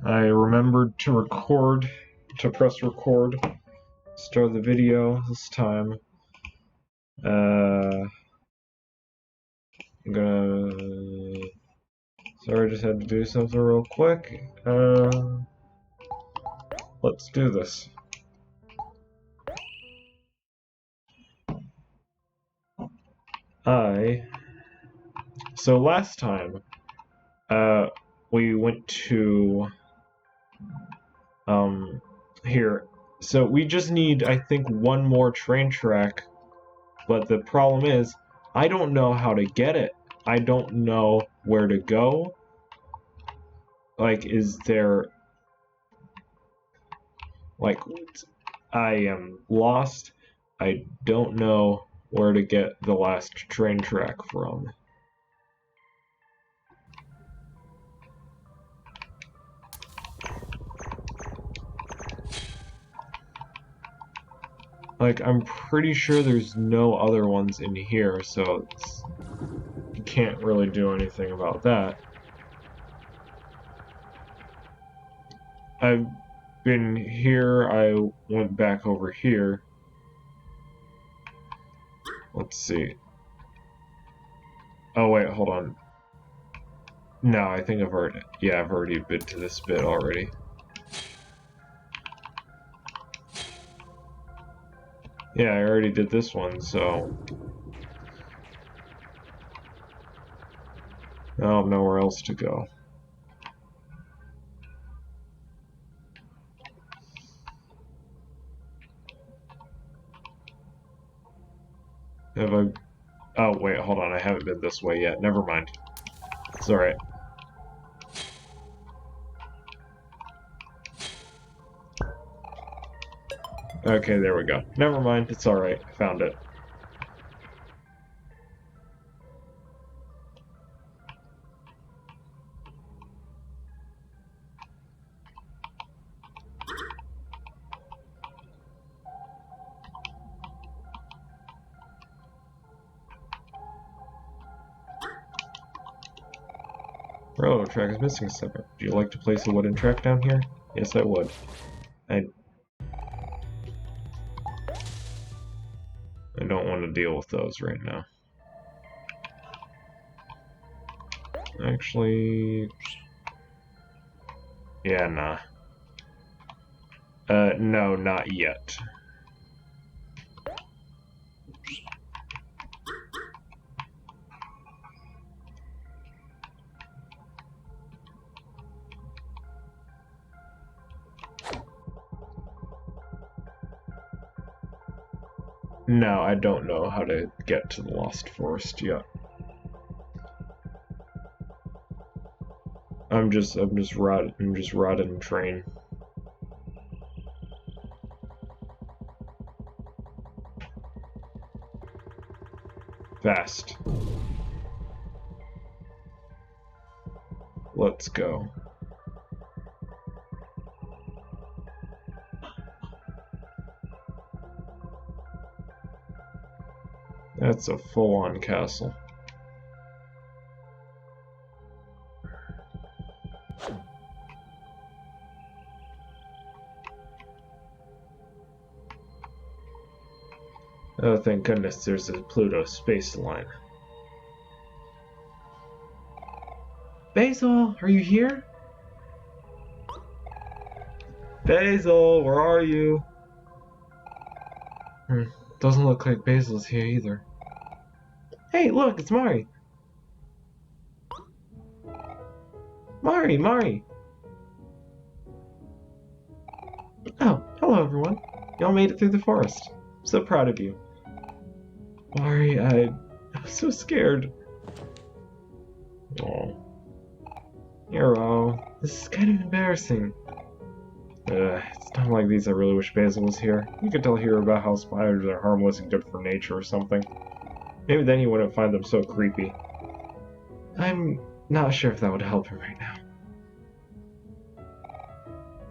I remembered to press record, start the video this time. I'm gonna... Sorry, I just had to do something real quick. Let's do this. So last time, we went to, here. So we just need, I think, one more train track, but the problem is, I don't know how to get it. I don't know where to go. Like, is there... Like, I am lost. I don't know where to get the last train track from. Like, I'm pretty sure there's no other ones in here, so you can't really do anything about that. I've been here, I went back over here. Let's see. Oh wait, hold on. No, I think I've already been to this bit already. Yeah, I already did this one, so... I don't have nowhere else to go. Have I... Oh, wait, hold on, I haven't been this way yet. Never mind. It's alright. Okay, there we go. Never mind, it's alright. I found it. Railroad track is missing a segment. Would you like to place a wooden track down here? Yes, I would. I don't want to deal with those right now. Actually... Yeah, nah. No, not yet. No, I don't know how to get to the Lost Forest yet. I'm just riding train. Fast. Let's go. That's a full-on castle. Oh, thank goodness there's a Pluto space line. Basil, are you here? Basil, where are you? Doesn't look like Basil's here either. Hey, look, it's Mari. Mari! Oh, hello everyone. Y'all made it through the forest. I'm so proud of you. Mari, I'm so scared. Oh. Hero, this is kind of embarrassing. It's not like these I really wish Basil was here. You could tell Hero about how spiders are harmless and good for nature or something. Maybe then he wouldn't find them so creepy. I'm not sure if that would help him right now.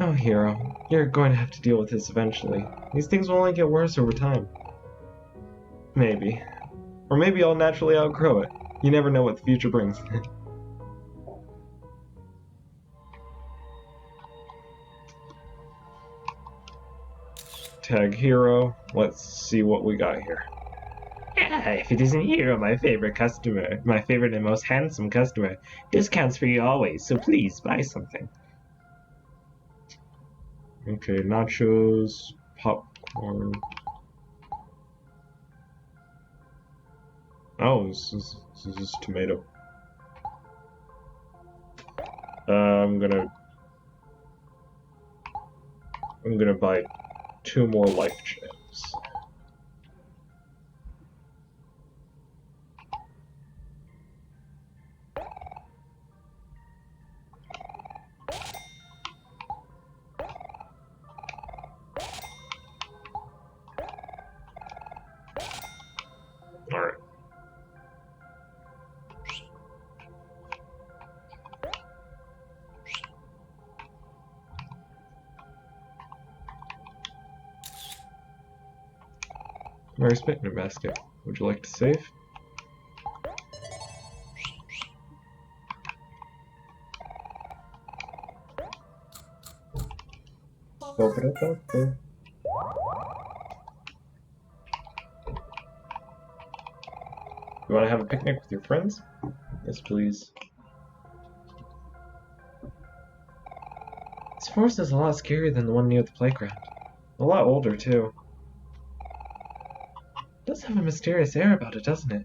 Oh, Hero, you're going to have to deal with this eventually. These things will only get worse over time. Maybe. Or maybe I'll naturally outgrow it. You never know what the future brings. Tag Hero. Let's see what we got here. Yeah, if it isn't Hero, my favorite customer, my favorite and most handsome customer, discounts for you always, so please buy something. Okay, nachos, popcorn. Oh, this is just tomato. I'm gonna buy 2 more life gems. Alright. Mary's picnic basket. Would you like to save? Ba-ba-da-ba-ba. You want to have a picnic with your friends? Yes, please. This forest is a lot scarier than the one near the playground. A lot older, too. It does have a mysterious air about it, doesn't it?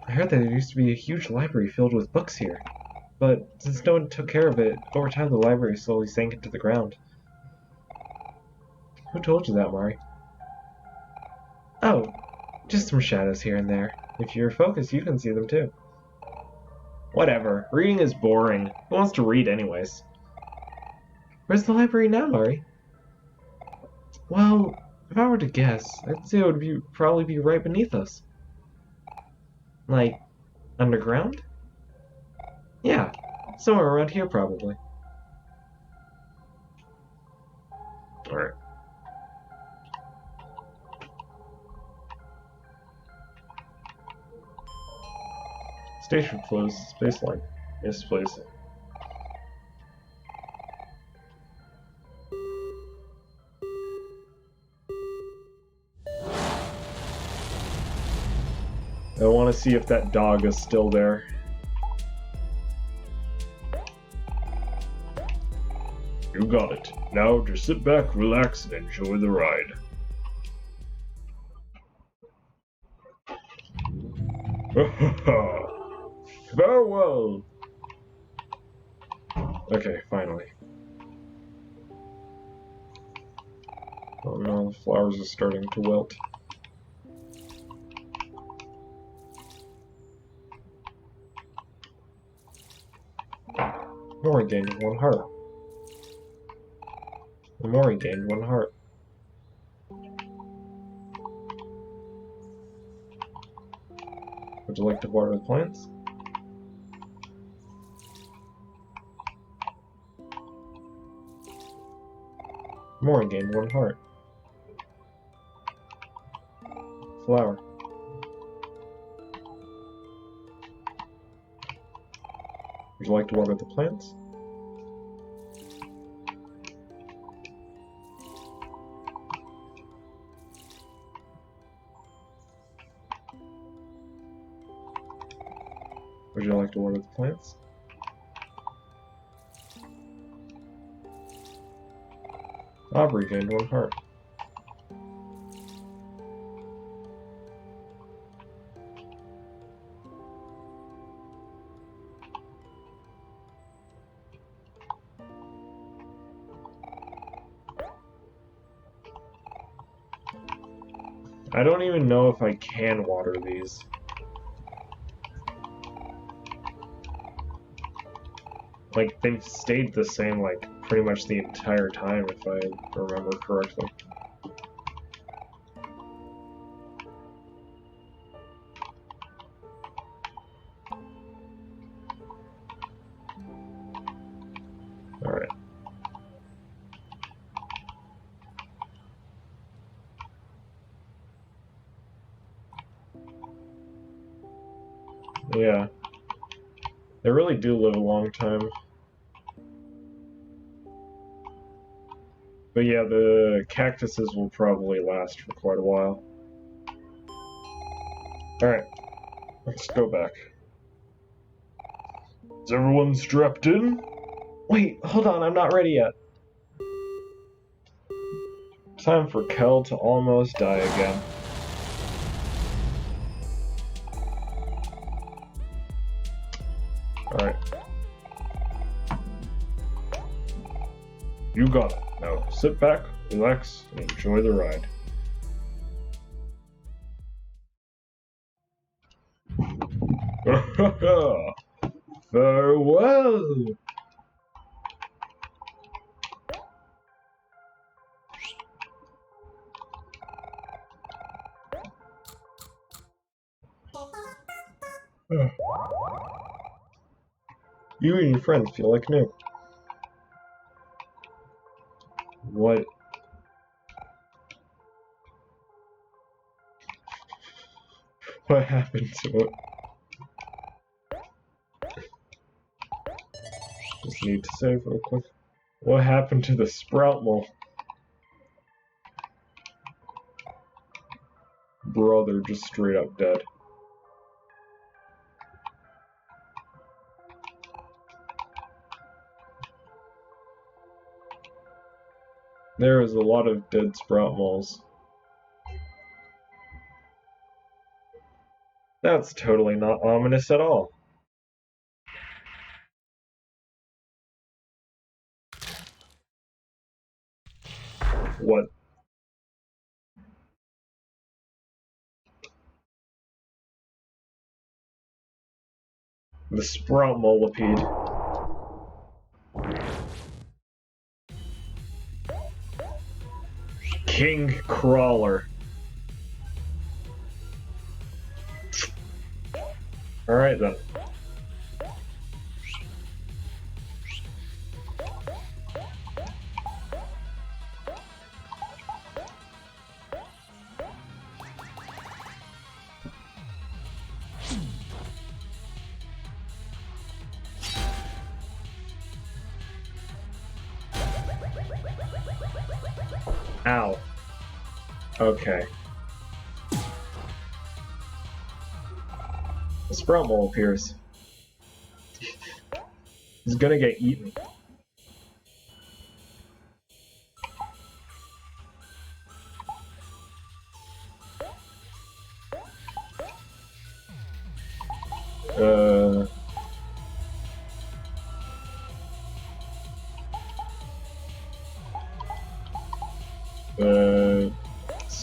I heard that there used to be a huge library filled with books here. But since no one took care of it, over time the library slowly sank into the ground. Who told you that, Mari? Oh, just some shadows here and there. If you're focused, you can see them too. Whatever. Reading is boring. Who wants to read anyways? Where's the library now, Mari? Well, if I were to guess, I'd say it would probably be right beneath us. Like, underground? Yeah, somewhere around here probably. Alright. Station closed. Spaceline. Misplace it. I want to see if that dog is still there. You got it. Now just sit back, relax, and enjoy the ride. Farewell! Okay, finally. Oh no, the flowers are starting to wilt. Omori gained 1 heart. Omori gained 1 heart. Would you like to water the plants? Omori gained 1 heart. Flower. Would you like to water the plants? Would you like to water the plants? Aubrey gained 1 heart. I don't even know if I can water these. Like, they've stayed the same, like, pretty much the entire time, if I remember correctly. Alright. Yeah. They really do live a long time. But yeah, the cactuses will probably last for quite a while. Alright, let's go back. Is everyone strapped in? Wait, hold on, I'm not ready yet. Time for Kel to almost die again. Alright. You got it. Now sit back, relax, and enjoy the ride. Farewell! You and your friends feel like new. What? What happened to it? Just need to save real quick. What happened to the sprout mole? Brother, just straight up dead. There is a lot of dead sprout moles. That's totally not ominous at all. What? The sprout molipede. King Crawler. Alright then. Ow. Okay. The sprout mole appears. He's gonna get eaten.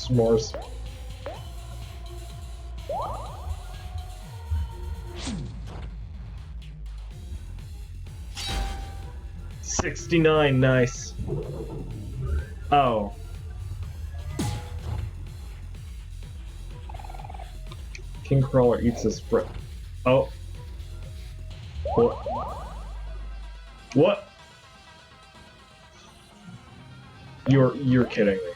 S'mores. $69, nice. Oh. King Crawler eats his spread. Oh. What? What? You're kidding me.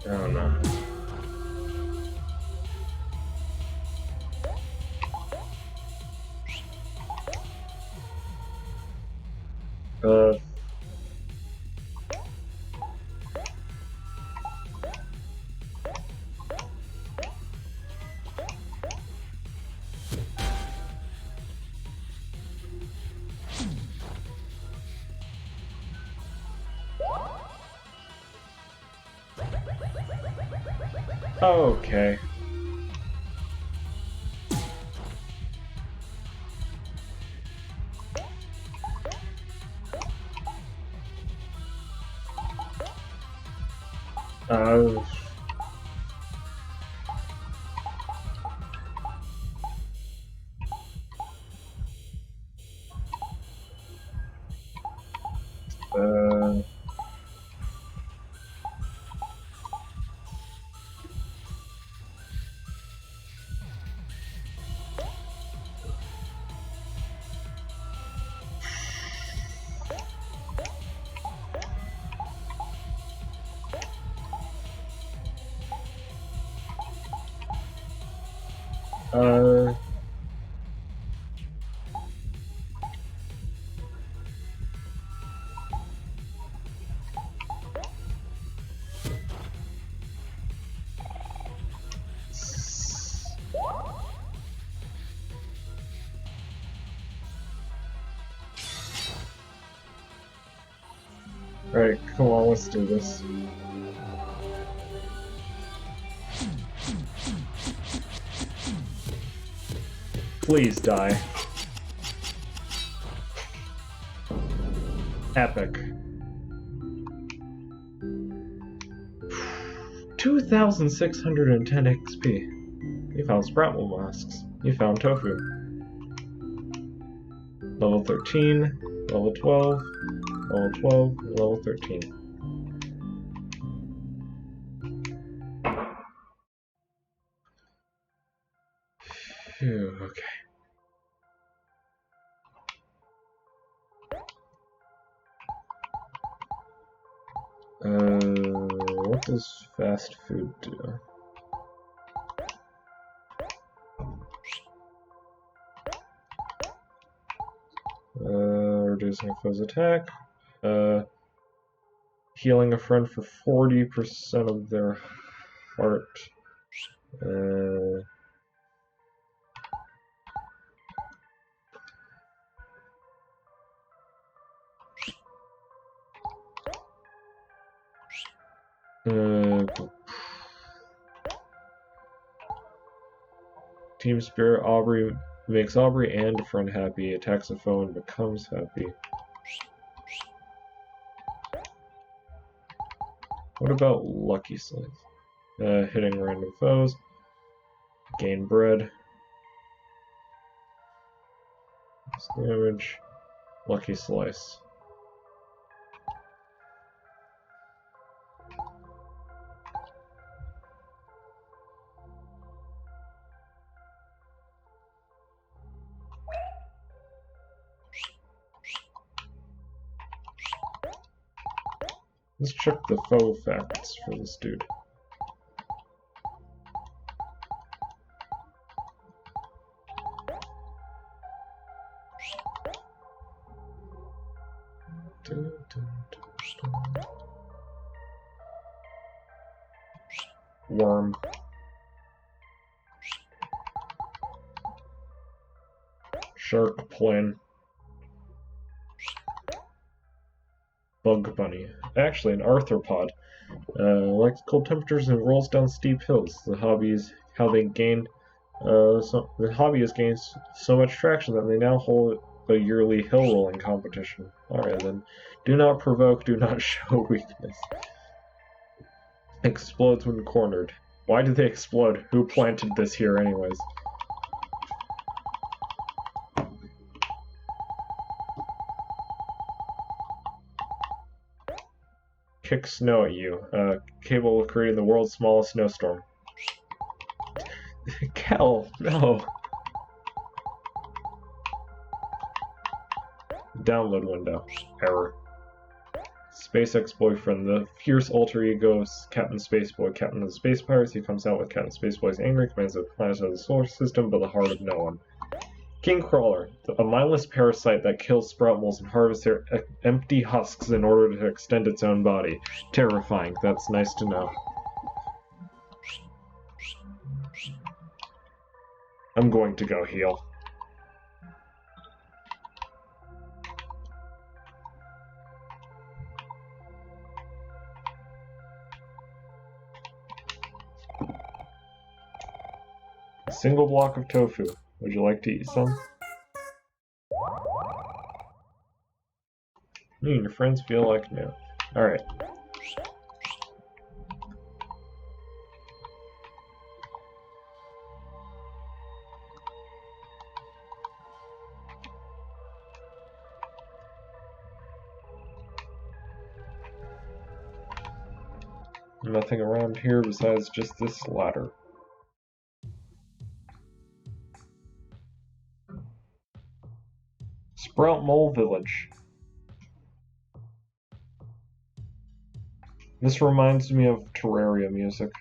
Oh no. Okay. Uh, Uh... Alright, come on, let's do this. Please die. Epic. 2,610 XP. You found Sproutmole masks. You found Tofu. Level 13, level 12, level 12, level 13. Phew, okay. What does fast food do? Reducing a foe's attack. Healing a friend for 40% of their heart. Team Spirit. Aubrey makes Aubrey and a friend happy, attacks a foe and becomes happy. What about Lucky Slice? Hitting random foes. Gain bread. Damage. Lucky Slice. Let's check the foe facts for this dude. Worm. Shark plane. Bug bunny. Actually, an arthropod. Likes cold temperatures and rolls down steep hills. The hobby is how they gained. The hobby has gained so much traction that they now hold a yearly hill rolling competition. Alright then. Do not provoke, do not show weakness. Explodes when cornered. Why did they explode? Who planted this here anyways? Kick snow at you. Capable of creating the world's smallest snowstorm. Kel, no. Download window. Error. Space ex-boyfriend. The fierce alter ego of Captain Spaceboy. Captain of the Space Pirates. He comes out with Captain Spaceboy's anger, commands the planets of the solar system, but the heart of no one. King Crawler. A mindless parasite that kills Sproutmoles and harvests their empty husks in order to extend its own body. Terrifying. That's nice to know. I'm going to go heal. A single block of tofu. Would you like to eat some? You and your friends feel like no. Alright. Nothing around here besides just this ladder. Sproutmole Village. This reminds me of Terraria music.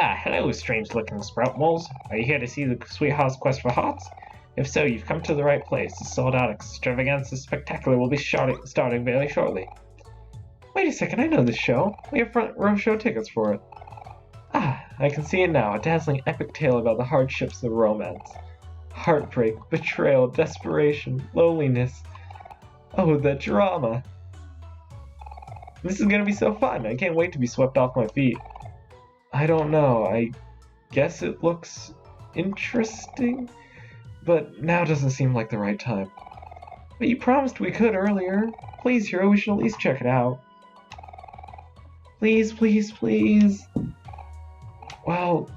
Ah, hello, strange-looking sprout moles. Are you here to see the sweetheart's quest for hearts? If so, you've come to the right place. The sold-out extravaganza spectacular will be starting very shortly. Wait a second, I know this show. We have front row show tickets for it. Ah, I can see it now. A dazzling epic tale about the hardships of romance. Heartbreak, betrayal, desperation, loneliness. Oh, the drama. This is gonna be so fun. I can't wait to be swept off my feet. I don't know. I guess it looks interesting, but now doesn't seem like the right time. But you promised we could earlier. Please, Hero, we should at least check it out. Please, please, please. Well,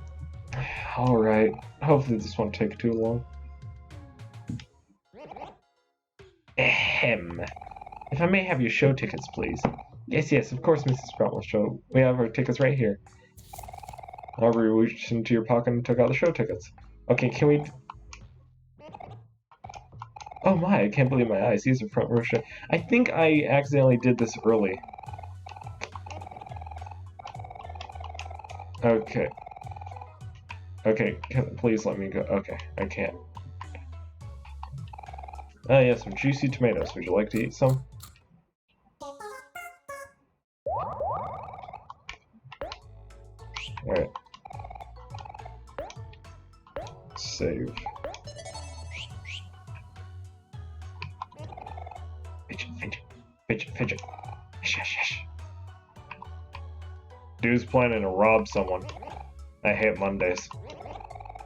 alright. Hopefully this won't take too long. Ahem. If I may have your show tickets, please. Yes, of course, Mrs. Sprout will show. We have our tickets right here. Aubrey reached into your pocket and took out the show tickets. Okay, can we... Oh my, I can't believe my eyes. These are front row show. I think I accidentally did this early. Okay. Okay, please let me go. Okay, I can't. Ah, yes, some juicy tomatoes. Would you like to eat some? Alright. Save. Fidget. Shush. Dude's planning to rob someone. I hate Mondays.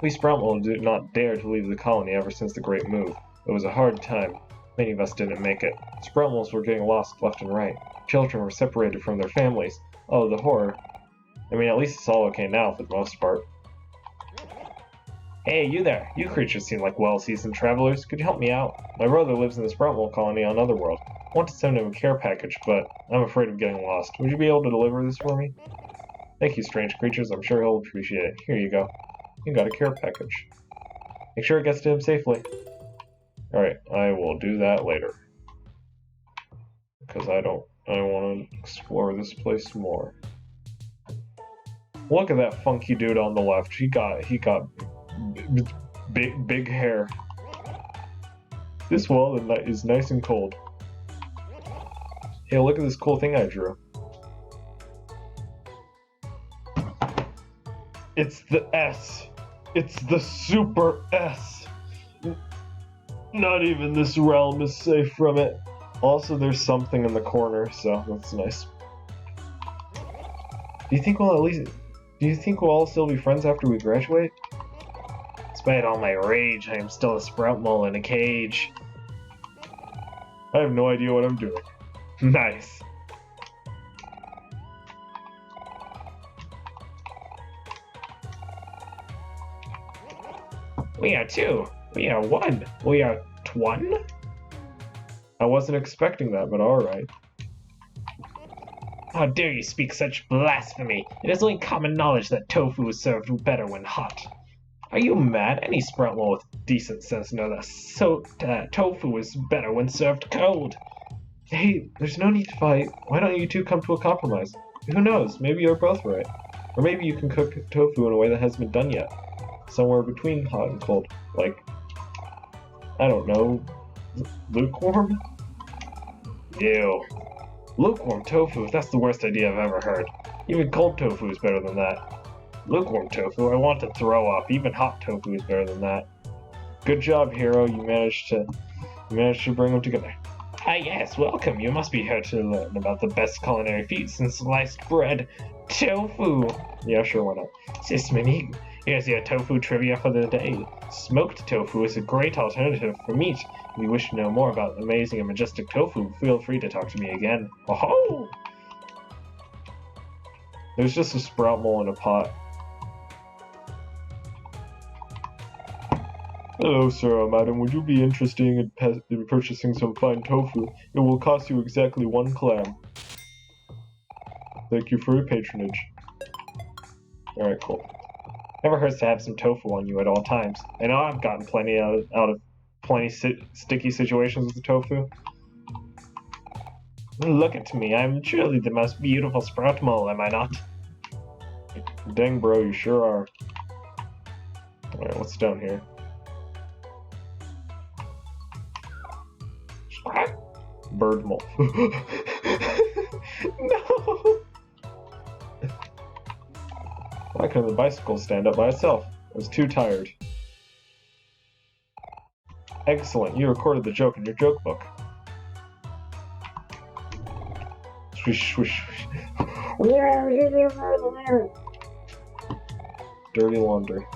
We Sproutmole did not dare to leave the colony ever since the Great Move. It was a hard time. Many of us didn't make it. Sproutmoles were getting lost left and right. Children were separated from their families. Oh, the horror. I mean, at least it's all okay now for the most part. Hey, you there! You creatures seem like well-seasoned travelers. Could you help me out? My brother lives in the Sproutmole colony on Otherworld. I want to send him a care package, but I'm afraid of getting lost. Would you be able to deliver this for me? Thank you, strange creatures. I'm sure he'll appreciate it. Here you go. You got a care package. Make sure it gets to him safely. Alright, I will do that later. Because I want to explore this place more. Look at that funky dude on the left. He got big hair. This wall is nice and cold. Hey, look at this cool thing I drew. It's the S. It's the Super S. Not even this realm is safe from it. Also, there's something in the corner, so that's nice. Do you think we'll all still be friends after we graduate? Despite all my rage, I am still a Sproutmole in a cage. I have no idea what I'm doing. Nice. We are two. We are one. We are one? I wasn't expecting that, but alright. How dare you speak such blasphemy? It is only common knowledge that tofu is served better when hot. Are you mad? Any Sproutmole with decent sense knows that tofu is better when served cold. Hey, there's no need to fight. Why don't you two come to a compromise? Who knows? Maybe you're both right. Or maybe you can cook tofu in a way that hasn't been done yet. Somewhere between hot and cold. Like, I don't know, lukewarm? Ew. Lukewarm tofu, that's the worst idea I've ever heard. Even cold tofu is better than that. Lukewarm tofu, I want to throw up. Even hot tofu is better than that. Good job, Hero. You managed to bring them together. Ah yes, welcome. You must be here to learn about the best culinary feats in sliced bread. Tofu! Yeah, sure, why not? Sismini, here's your tofu trivia for the day. Smoked tofu is a great alternative for meat. If you wish to know more about amazing and majestic tofu, feel free to talk to me again. Oh-ho! There's just a Sproutmole in a pot. Hello, sir, madam. Would you be interested in purchasing some fine tofu? It will cost you exactly 1 clam. Thank you for your patronage. Alright, cool. Never hurts to have some tofu on you at all times. I know I've gotten plenty out of plenty sticky situations with the tofu. Look at me. I'm truly the most beautiful Sproutmole, am I not? Dang, bro, you sure are. Alright, what's down here? Bird mole. No! Why couldn't the bicycle stand up by itself? I was too tired. Excellent, you recorded the joke in your joke book. Swish, swish, swish. Dirty laundry.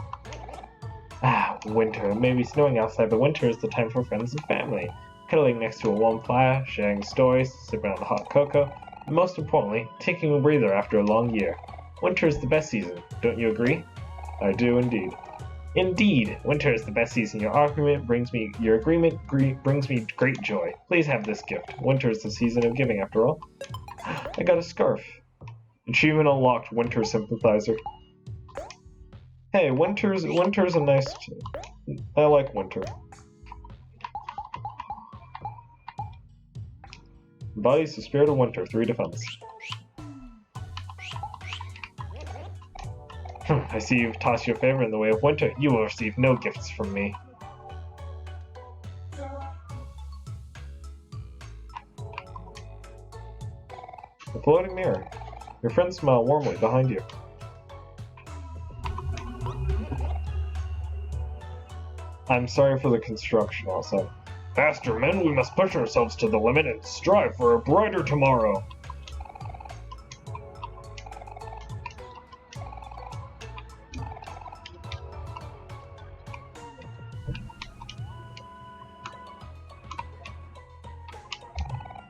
Ah, winter. It may be snowing outside, but winter is the time for friends and family. Cuddling next to a warm fire, sharing stories, sipping on the hot cocoa, and most importantly, taking a breather after a long year. Winter is the best season, don't you agree? I do indeed. Indeed, winter is the best season. Your agreement brings me great joy. Please have this gift. Winter is the season of giving, after all. I got a scarf. Achievement unlocked, winter sympathizer. Hey, winter's a nice. I like winter. Embodies the spirit of winter. 3 defense. I see you've tossed your favor in the way of winter. You will receive no gifts from me. A floating mirror. Your friends smile warmly behind you. I'm sorry for the construction outside. Faster, men, we must push ourselves to the limit and strive for a brighter tomorrow.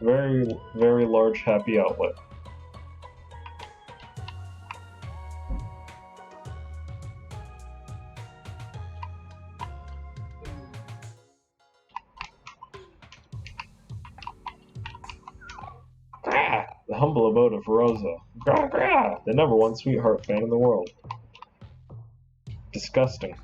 Very, very large happy outlet. The humble abode of Rosa. Gra gra! The #1 sweetheart fan in the world. Disgusting.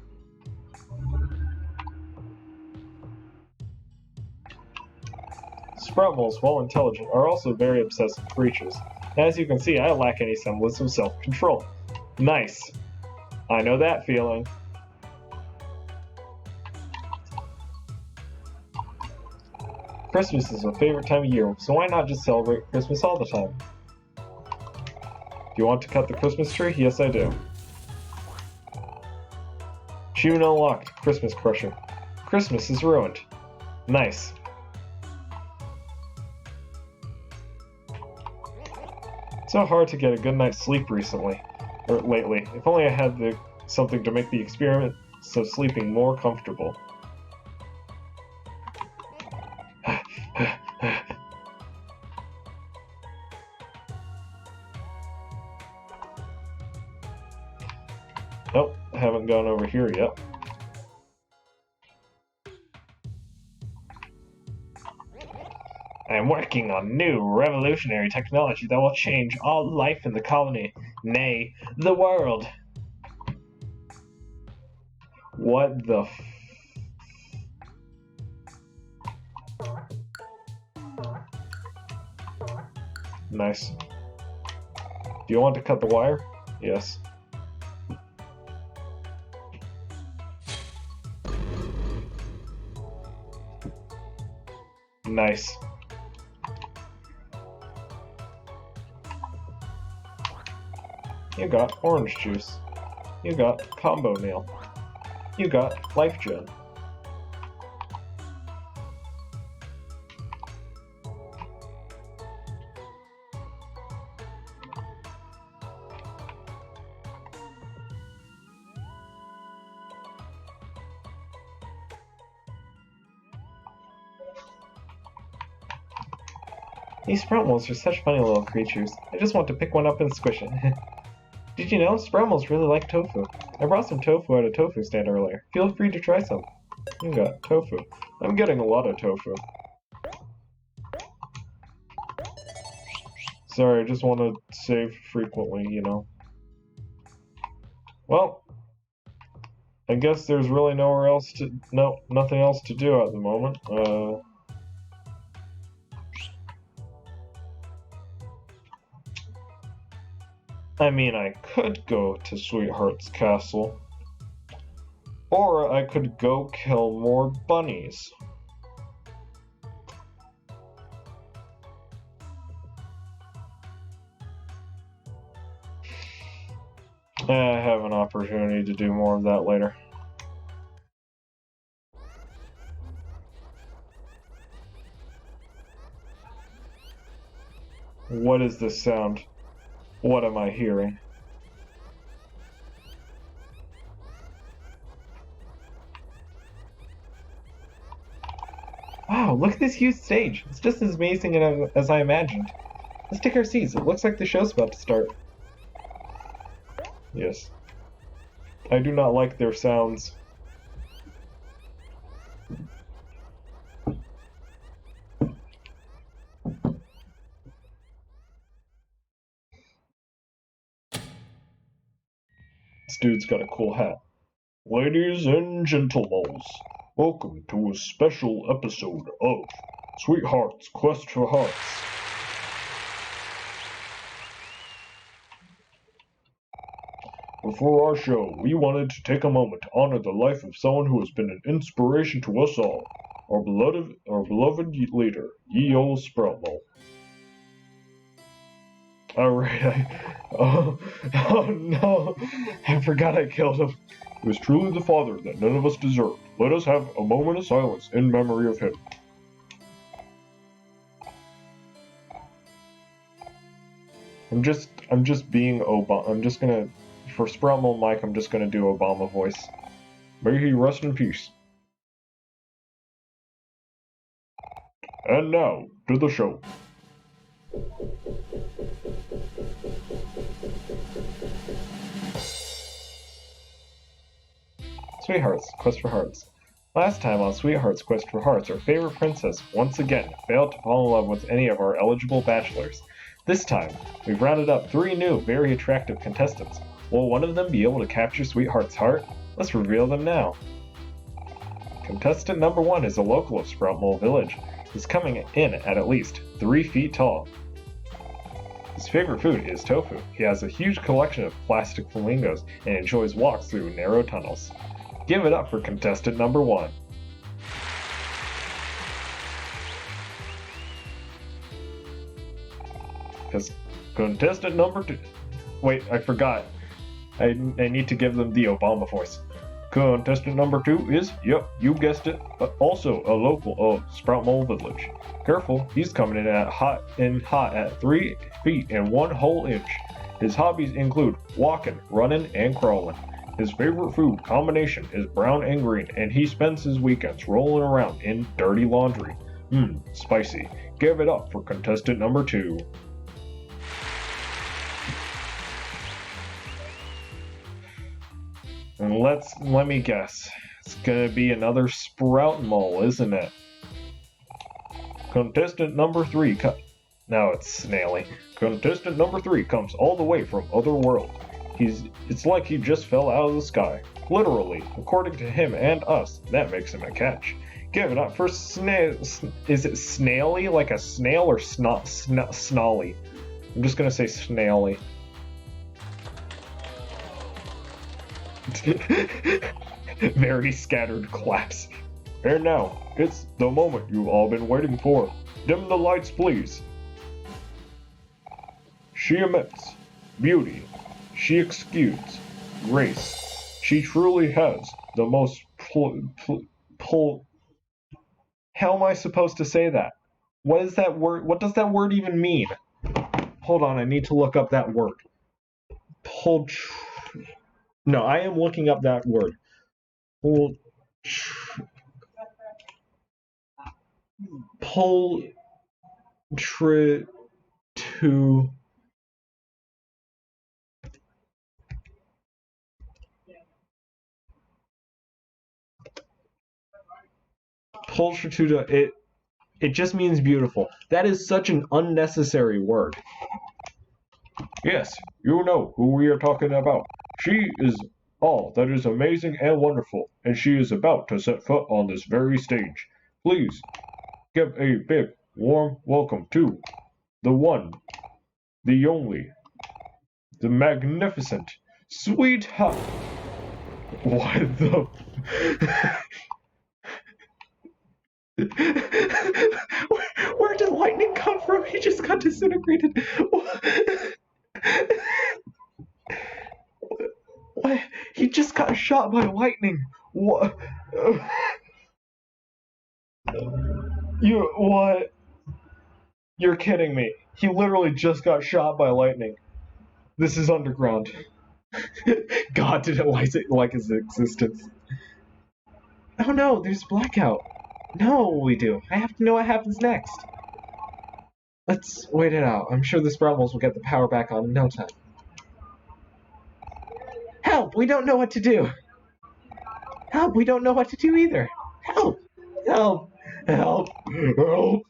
Sprout moles, while intelligent, are also very obsessive creatures. As you can see, I lack any semblance of self-control. Nice. I know that feeling. Christmas is my favorite time of year, so why not just celebrate Christmas all the time? Do you want to cut the Christmas tree? Yes, I do. Achievement unlocked, Christmas Crusher. Christmas is ruined. Nice. It's so hard to get a good night's sleep lately. If only I had something to make the experience of sleeping more comfortable. Nope, I haven't gone over here yet. I am working on new, revolutionary technology that will change all life in the colony, nay, the world. What the Nice. Do you want to cut the wire? Yes. Nice. You got orange juice. You got combo nail. You got life gem. These sprout moles are such funny little creatures. I just want to pick one up and squish it. Did you know? Sprout moles really like tofu. I brought some tofu at a tofu stand earlier. Feel free to try some. You got tofu. I'm getting a lot of tofu. Sorry, I just want to save frequently, you know. Well, I guess there's really nothing else to do at the moment. I mean, I could go to Sweetheart's castle. Or I could go kill more bunnies. I have an opportunity to do more of that later. What is this sound? What am I hearing? Wow, look at this huge stage. It's just as amazing as I imagined. Let's take our seats. It looks like the show's about to start. Yes. I do not like their sounds. This dude's got a cool hat. Ladies and gentlemen, welcome to a special episode of Sweetheart's Quest for Hearts. Before our show, we wanted to take a moment to honor the life of someone who has been an inspiration to us all, our beloved leader, Ye-Old Sproutmo. Alright, oh no, I forgot I killed him. He was truly the father that none of us deserved. Let us have a moment of silence in memory of him. I'm just being Obama. I'm just gonna, for Sproutmo Mike, I'm just gonna do Obama voice. May he rest in peace. And now, to the show. Sweethearts, Quest for Hearts. Last time on Sweetheart's Quest for Hearts, our favorite princess once again failed to fall in love with any of our eligible bachelors. This time, we've rounded up 3 new, very attractive contestants. Will one of them be able to capture Sweetheart's heart? Let's reveal them now. Contestant number 1 is a local of Sproutmole Village. He's coming in at least 3 feet tall. His favorite food is tofu. He has a huge collection of plastic flamingos and enjoys walks through narrow tunnels. Give it up for contestant number 1. Because contestant number 2... Wait, I forgot. I need to give them the Obama voice. Contestant number 2 is, yep, you guessed it, also a local of Sproutmole Village. Careful, he's coming in hot at 3 feet and 1 whole inch. His hobbies include walking, running, and crawling. His favorite food combination is brown and green, and he spends his weekends rolling around in dirty laundry. Spicy. Give it up for contestant number 2. And let me guess. It's gonna be another Sproutmole, isn't it? Contestant number 3 now it's Snaily. Contestant number 3 comes all the way from Otherworld. It's like he just fell out of the sky. Literally, according to him and us, that makes him a catch. Give it up for is it Snaily, like a snail, or Snolly? I'm just gonna say Snaily. Very scattered claps. And now, it's the moment you've all been waiting for. Dim the lights, please. She emits beauty. She exudes grace. She truly has the most How am I supposed to say that? What is that word? What does that word even mean? Hold on, I need to look up that word. No, I am looking up that word. Pulchritude, it just means beautiful. That is such an unnecessary word. Yes, you know who we are talking about. She is all that is amazing and wonderful, and she is about to set foot on this very stage. Please, give a big, warm welcome to the one, the only, The magnificent, sweet hut. What the? Where did lightning come from? He just got disintegrated. What? He just got shot by lightning. What? What? You're kidding me. He literally just got shot by lightning. This is underground. God didn't like his existence. Oh no, there's blackout. No, we do. I have to know what happens next. Let's wait it out. I'm sure the Sproutmoles will get the power back on in no time. Help! We don't know what to do! Help! We don't know what to do either! Help! Help! Help! Help!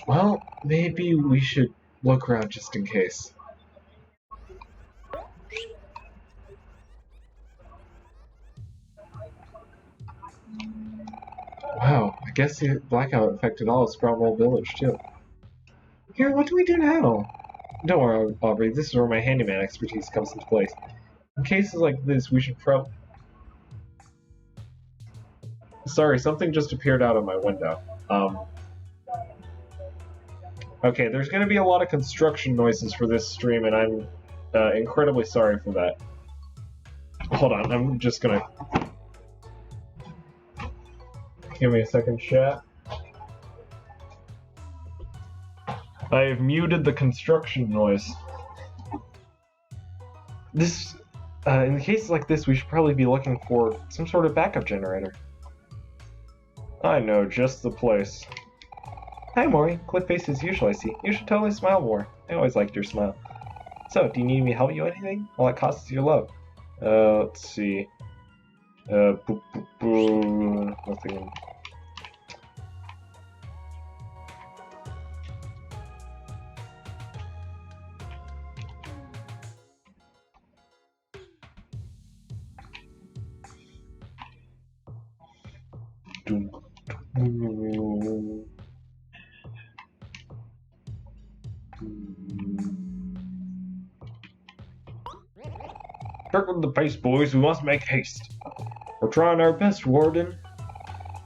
Well, maybe we should look around just in case. Wow, I guess the blackout affected all of Sproutmole Village, too. Here, what do we do now? Don't worry, Aubrey, this is where my handyman expertise comes into place. In cases like this, we should Sorry, something just appeared out of my window. Okay, there's gonna be a lot of construction noises for this stream, and I'm incredibly sorry for that. Hold on, I'm just gonna... Give me a second, chat. I have muted the construction noise. This, in cases like this, we should probably be looking for some sort of backup generator. I know, just the place. Hi, Omori. Cliff face as usual, I see. You should totally smile more. I always liked your smile. So, do you need me to help you with anything? All it costs is your love. Let's see. Nothing. Quick with the pace, boys. We must make haste. We're trying our best, Warden.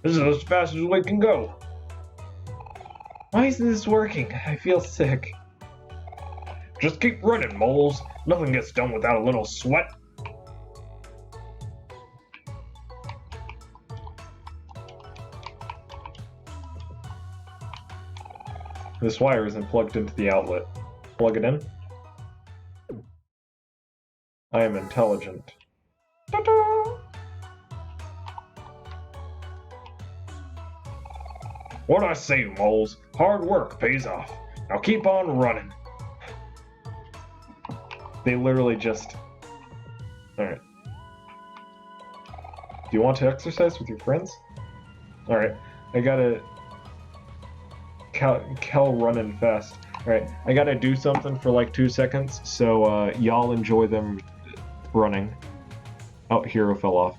This is as fast as we can go. Why isn't this working? I feel sick. Just keep running, moles. Nothing gets done without a little sweat. This wire isn't plugged into the outlet. Plug it in. I am intelligent. Ta-da! What'd I say, moles? Hard work pays off. Now keep on running. They literally just... Alright. Do you want to exercise with your friends? Alright, I gotta... Cal running fast. Alright, I gotta do something for like 2 seconds, so y'all enjoy them running. Oh, Hero fell off.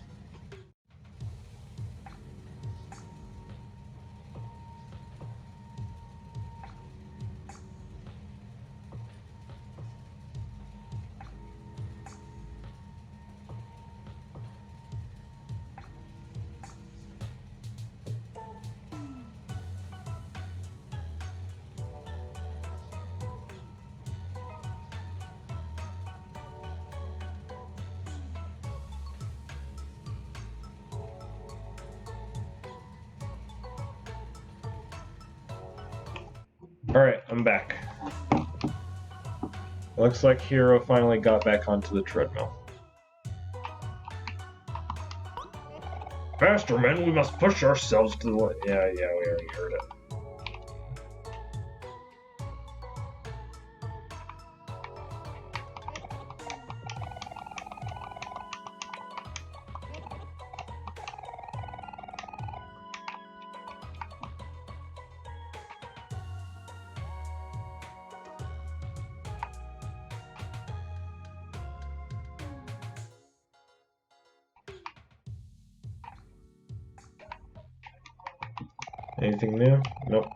Alright, I'm back. Looks like Hero finally got back onto the treadmill. Faster, men, we must push ourselves to the... Yeah, we already heard it. Anything new? Nope.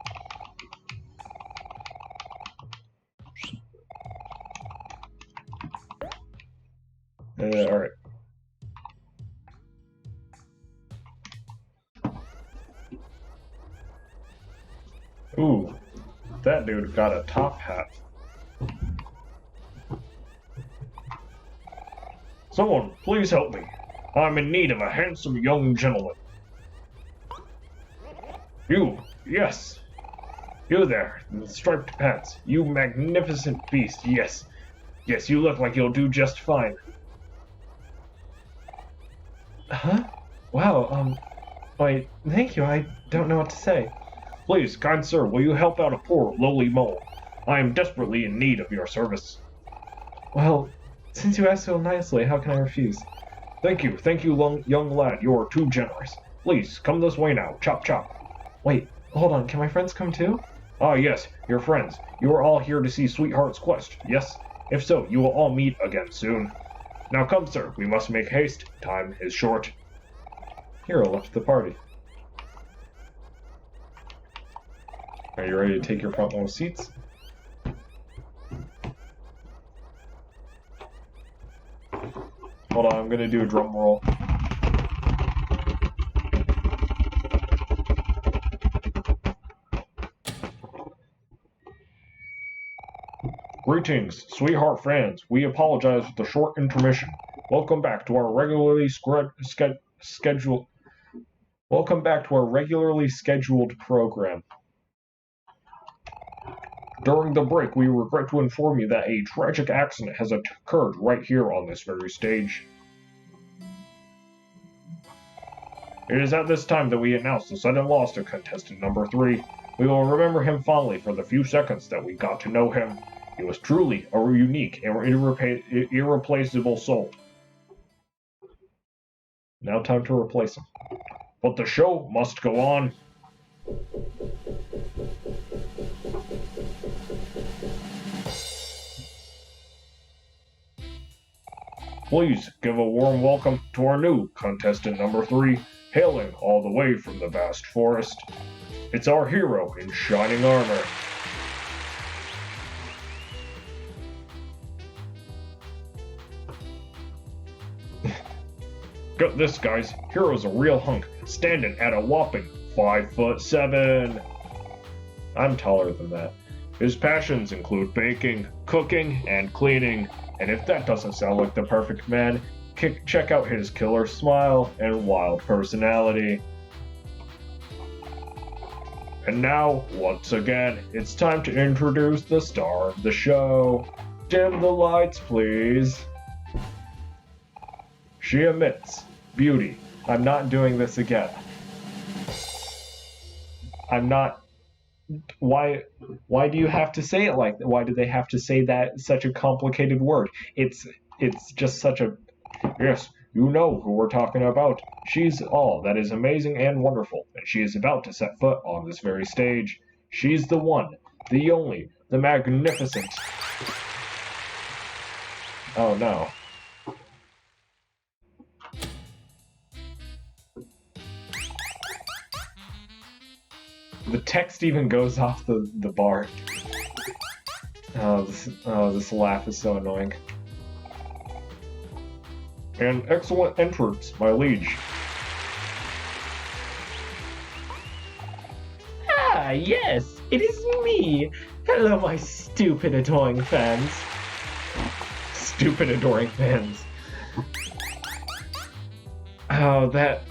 Ooh, that dude got a top hat. Someone, please help me. I'm in need of a handsome young gentleman. You, yes. You there, in the striped pants. You magnificent beast, yes. Yes, you look like you'll do just fine. Huh? Wow, wait, thank you, I don't know what to say. Please, kind sir, will you help out a poor, lowly mole? I am desperately in need of your service. Well, since you asked so nicely, how can I refuse? Thank you, young lad, you are too generous. Please, come this way now, chop chop. Wait, hold on, can my friends come too? Ah yes, your friends. You are all here to see Sweetheart's quest, yes? If so, you will all meet again soon. Now come, sir, we must make haste. Time is short. Hero left the party. Are you ready to take your front row seats? Hold on, I'm gonna do a drum roll. Greetings, Sweetheart fans. We apologize for the short intermission. Welcome back to our regularly scheduled program. During the break, we regret to inform you that a tragic accident has occurred right here on this very stage. It is at this time that we announce the sudden loss of contestant number 3. We will remember him fondly for the few seconds that we got to know him. He was truly a unique and irreplaceable soul. Now time to replace him. But the show must go on. Please give a warm welcome to our new contestant number 3, hailing all the way from the vast forest. It's our hero in shining armor. Get this, guys. Hero's a real hunk, standing at a whopping 5'7". I'm taller than that. His passions include baking, cooking, and cleaning. And if that doesn't sound like the perfect man, check out his killer smile and wild personality. And now, once again, it's time to introduce the star of the show. Dim the lights, please. She emits beauty. I'm not doing this again. I'm not. Why do you have to say it like that? Why do they have to say that such a complicated word? It's just such a. Yes, you know who we're talking about. She's all that is amazing and wonderful, and she is about to set foot on this very stage. She's the one, the only, the magnificent. Oh no. The text even goes off the bar. This laugh is so annoying. An excellent entrance, my liege. Ah, yes, it is me. Hello, my stupid adoring fans. Stupid adoring fans. Oh, that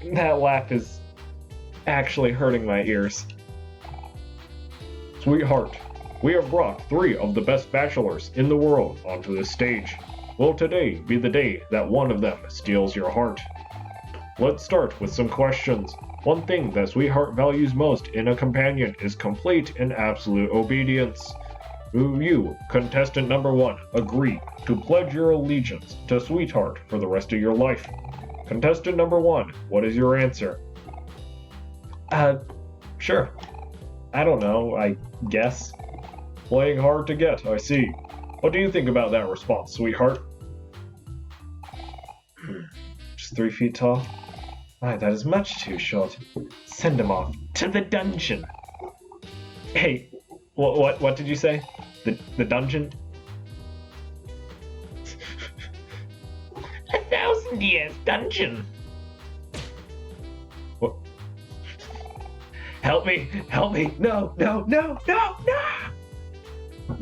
laugh is actually hurting my ears. Sweetheart, we have brought 3 of the best bachelors in the world onto this stage. Will today be the day that one of them steals your heart? Let's start with some questions. One thing that Sweetheart values most in a companion is complete and absolute obedience. Do you, contestant number 1, agree to pledge your allegiance to Sweetheart for the rest of your life? Contestant number 1, what is your answer? Sure. I don't know, I guess. Playing hard to get, I see. What do you think about that response, Sweetheart? Just 3 feet tall? Why, that is much too short. Send him off to the dungeon. Hey, what did you say? The dungeon? 1,000 years dungeon. What? Help me! Help me! No, no, no, no, no!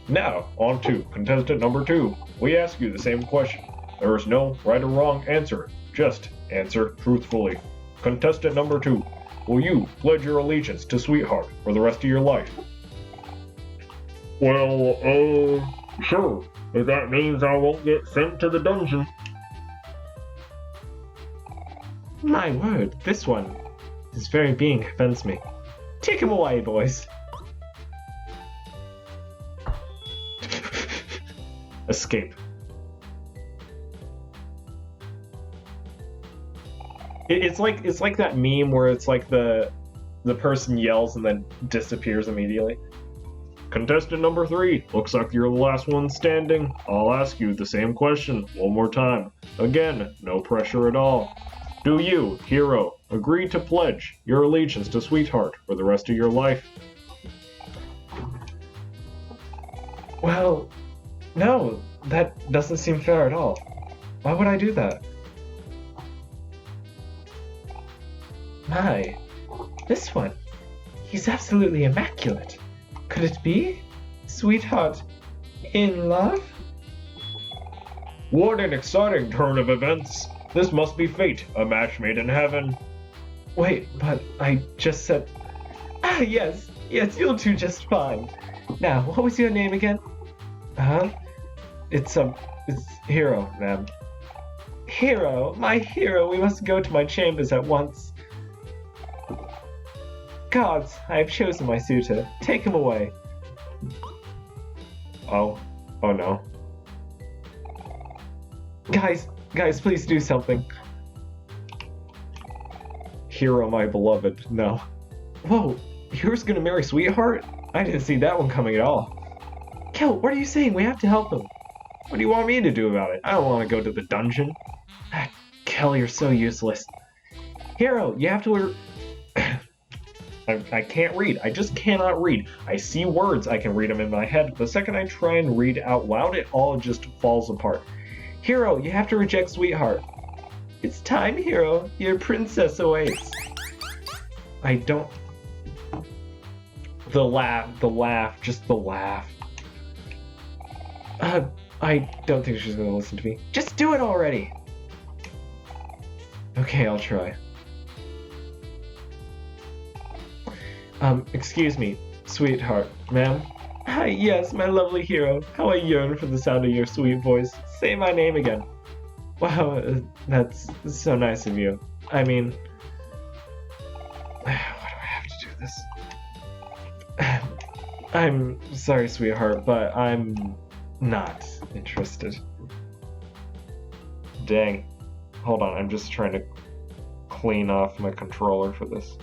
Now, on to contestant number 2. We ask you the same question. There is no right or wrong answer. Just answer truthfully. Contestant number 2. Will you pledge your allegiance to Sweetheart for the rest of your life? Well, sure. If that means I won't get sent to the dungeon. My word, this one, his very being offends me. Take him away, boys. Escape. It's like that meme where it's like the person yells and then disappears immediately. Contestant number 3. Looks like you're the last one standing. I'll ask you the same question one more time. Again, no pressure at all. Do you, hero, agree to pledge your allegiance to Sweetheart for the rest of your life? Well, no, that doesn't seem fair at all. Why would I do that? My, this one, he's absolutely immaculate. Could it be? Sweetheart, in love? What an exciting turn of events! This must be fate, a match made in heaven. Wait, but I just said... Ah, yes, you'll do just fine. Now, what was your name again? It's Hero, ma'am. Hero, my hero, we must go to my chambers at once. Gods, I have chosen my suitor. Take him away. Oh no. Guys, please do something. Hero, my beloved, no. Whoa, Hero's gonna marry Sweetheart? I didn't see that one coming at all. Kel, what are you saying? We have to help him. What do you want me to do about it? I don't want to go to the dungeon. Kel, you're so useless. Hero, you have to... I can't read. I just cannot read. I see words, I can read them in my head. The second I try and read out loud, it all just falls apart. Hero, you have to reject Sweetheart. It's time, Hero. Your princess awaits. I don't... The laugh, just the laugh. I don't think she's gonna listen to me. Just do it already! Okay, I'll try. Excuse me, Sweetheart, ma'am? Hi, yes, my lovely hero. How I yearn for the sound of your sweet voice. Say my name again. Wow, that's so nice of you. I mean... Why do I have to do this? I'm sorry, sweetheart, but I'm not interested. Dang. Hold on, I'm just trying to clean off my controller for this.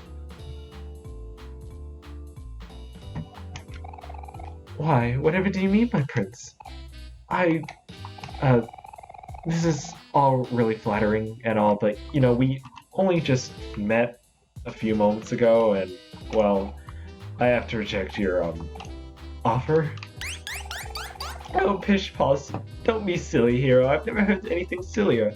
Why? Whatever do you mean, my prince? This is all really flattering and all, but, you know, we only just met a few moments ago, and, well, I have to reject your, offer? Oh, pish posh, don't be silly, hero. I've never heard anything sillier.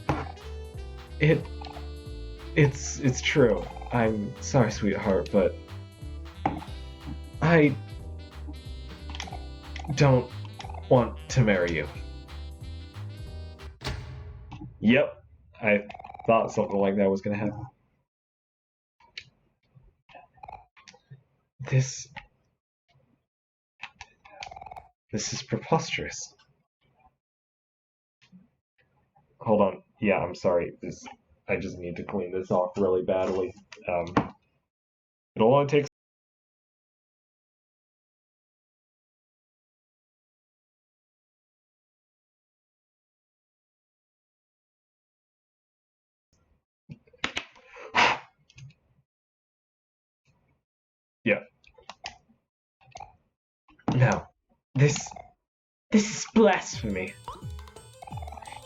It's true. I'm sorry, sweetheart, but I don't want to marry you. Yep, I thought something like that was gonna happen. This is preposterous. Hold on. Yeah, I'm sorry. I just need to clean this off really badly. It'll only take... Yeah. No. This is blasphemy.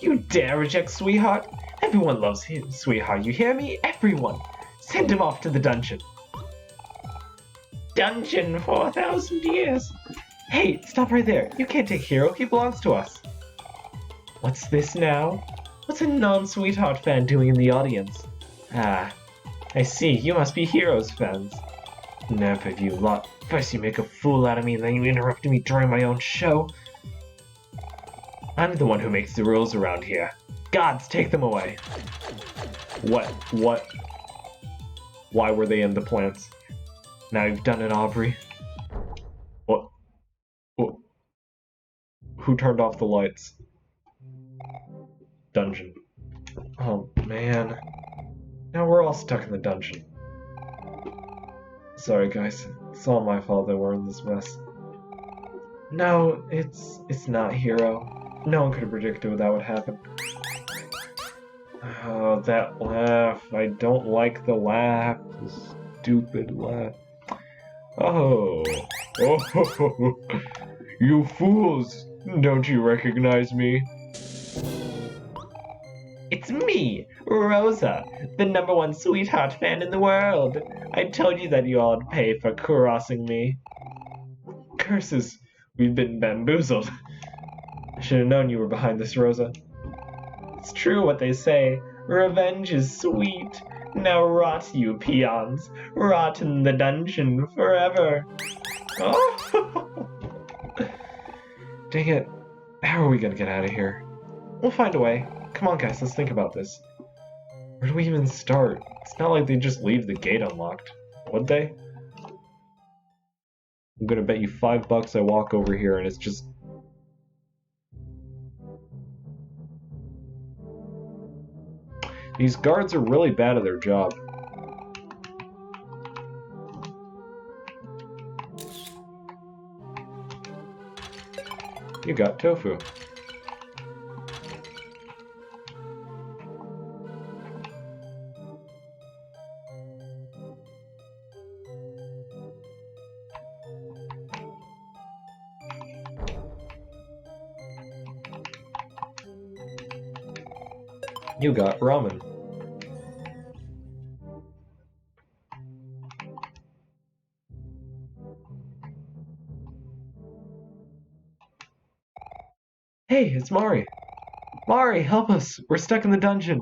You dare reject Sweetheart? Everyone loves him, Sweetheart, you hear me? Everyone! Send him off to the dungeon. Dungeon for 1,000 years. Hey, stop right there. You can't take Hero, he belongs to us. What's this now? What's a non-Sweetheart fan doing in the audience? Ah, I see, you must be Heroes fans. Never, you lot. First you make a fool out of me, and then you interrupt me during my own show. I'm the one who makes the rules around here. Gods, take them away. What? Why were they in the plants? Now you've done it, Aubrey. What? Who turned off the lights? Dungeon. Oh, man. Now we're all stuck in the dungeon. Sorry, guys. It's all my fault that we're in this mess. No, it's not, Hero. No one could have predicted that would happen. Oh, that laugh. I don't like the laugh. The stupid laugh. Oh. Oh, you fools! Don't you recognize me? It's me, Rosa, the #1 sweetheart fan in the world. I told you that you all would pay for crossing me. Curses, we've been bamboozled. I should have known you were behind this, Rosa. It's true what they say. Revenge is sweet. Now rot, you peons. Rot in the dungeon forever. Oh! Dang it. How are we gonna get out of here? We'll find a way. Come on, guys, let's think about this. Where do we even start? It's not like they just leave the gate unlocked, would they? I'm gonna bet you $5 I walk over here and it's just... These guards are really bad at their job. You got tofu. You got ramen. Hey, it's Mari. Mari, help us! We're stuck in the dungeon.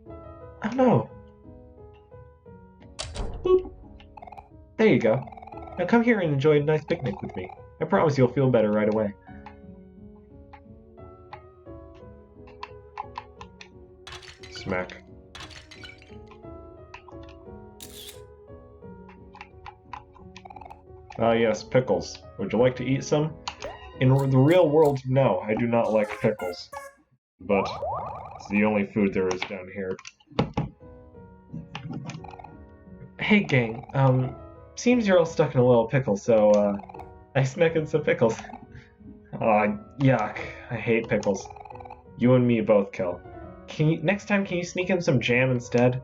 Oh no. Boop. There you go. Now come here and enjoy a nice picnic with me. I promise you'll feel better right away. Smack. Ah yes, pickles. Would you like to eat some? In the real world, no, I do not like pickles. But it's the only food there is down here. Hey gang, seems you're all stuck in a little pickle, so I snuck in some pickles. Aw, yuck. I hate pickles. You and me both, Kel. Next time, can you sneak in some jam instead?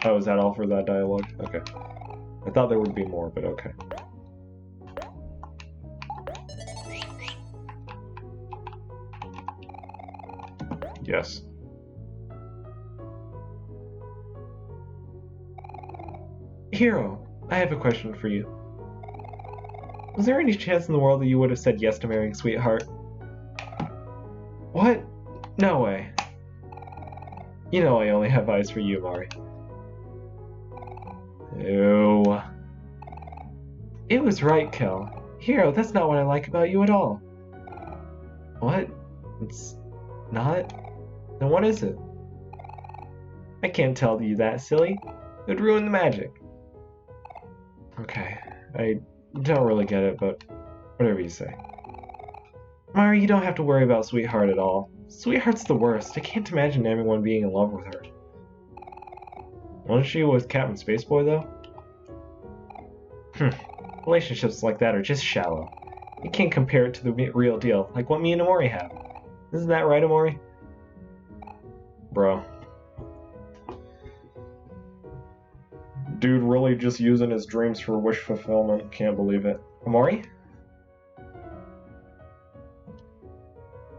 Oh, is that all for that dialogue? Okay. I thought there would be more, but okay. Yes. Hero, I have a question for you. Was there any chance in the world that you would have said yes to marrying Sweetheart? What? No way. You know I only have eyes for you, Mari. Ew. It was right, Kel. Hero, that's not what I like about you at all. What? It's not? Then what is it? I can't tell you that, silly. It would ruin the magic. Okay, I don't really get it, but whatever you say. Mari, you don't have to worry about Sweetheart at all. Sweetheart's the worst. I can't imagine everyone being in love with her. Wasn't she with Captain Spaceboy, though? Relationships like that are just shallow. You can't compare it to the real deal, like what me and Omori have. Isn't that right, Omori? Bro. Dude really just using his dreams for wish fulfillment. Can't believe it. Omori?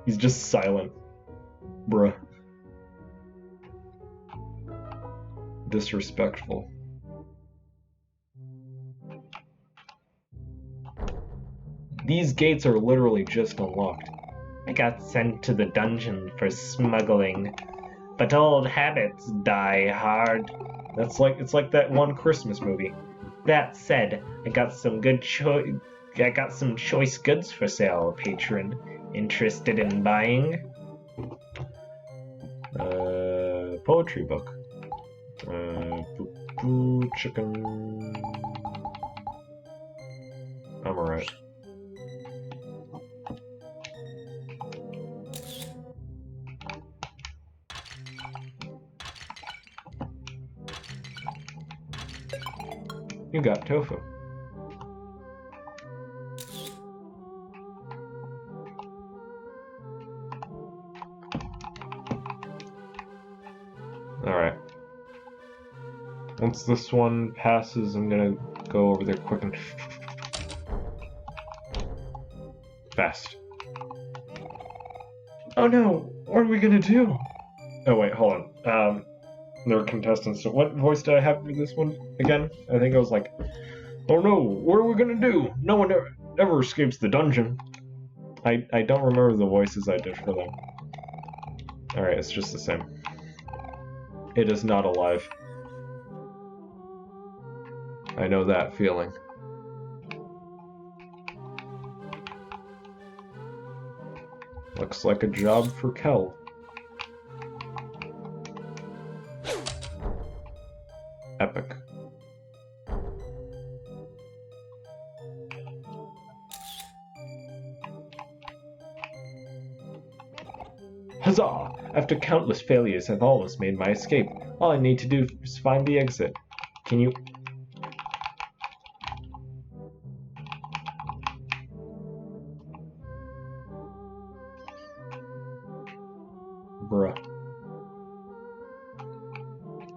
He's just silent. Bruh. Disrespectful. These gates are literally just unlocked. I got sent to the dungeon for smuggling. But old habits die hard. It's like that one Christmas movie. That said, I got some choice goods for sale, patron. Interested in buying? Poetry book. Chicken. I'm alright. You got tofu. Alright. Once this one passes, I'm gonna go over there quick and fast. Oh no! What are we gonna do? Oh wait, hold on. There are contestants. So what voice did I have for this one again? I think it was like, oh no, what are we gonna do? No one ever escapes the dungeon. I don't remember the voices I did for them. Alright, it's just the same. It is not alive. I know that feeling. Looks like a job for Kel. Epic. Huzzah! After countless failures, I've almost made my escape. All I need to do is find the exit. Can you... Bruh.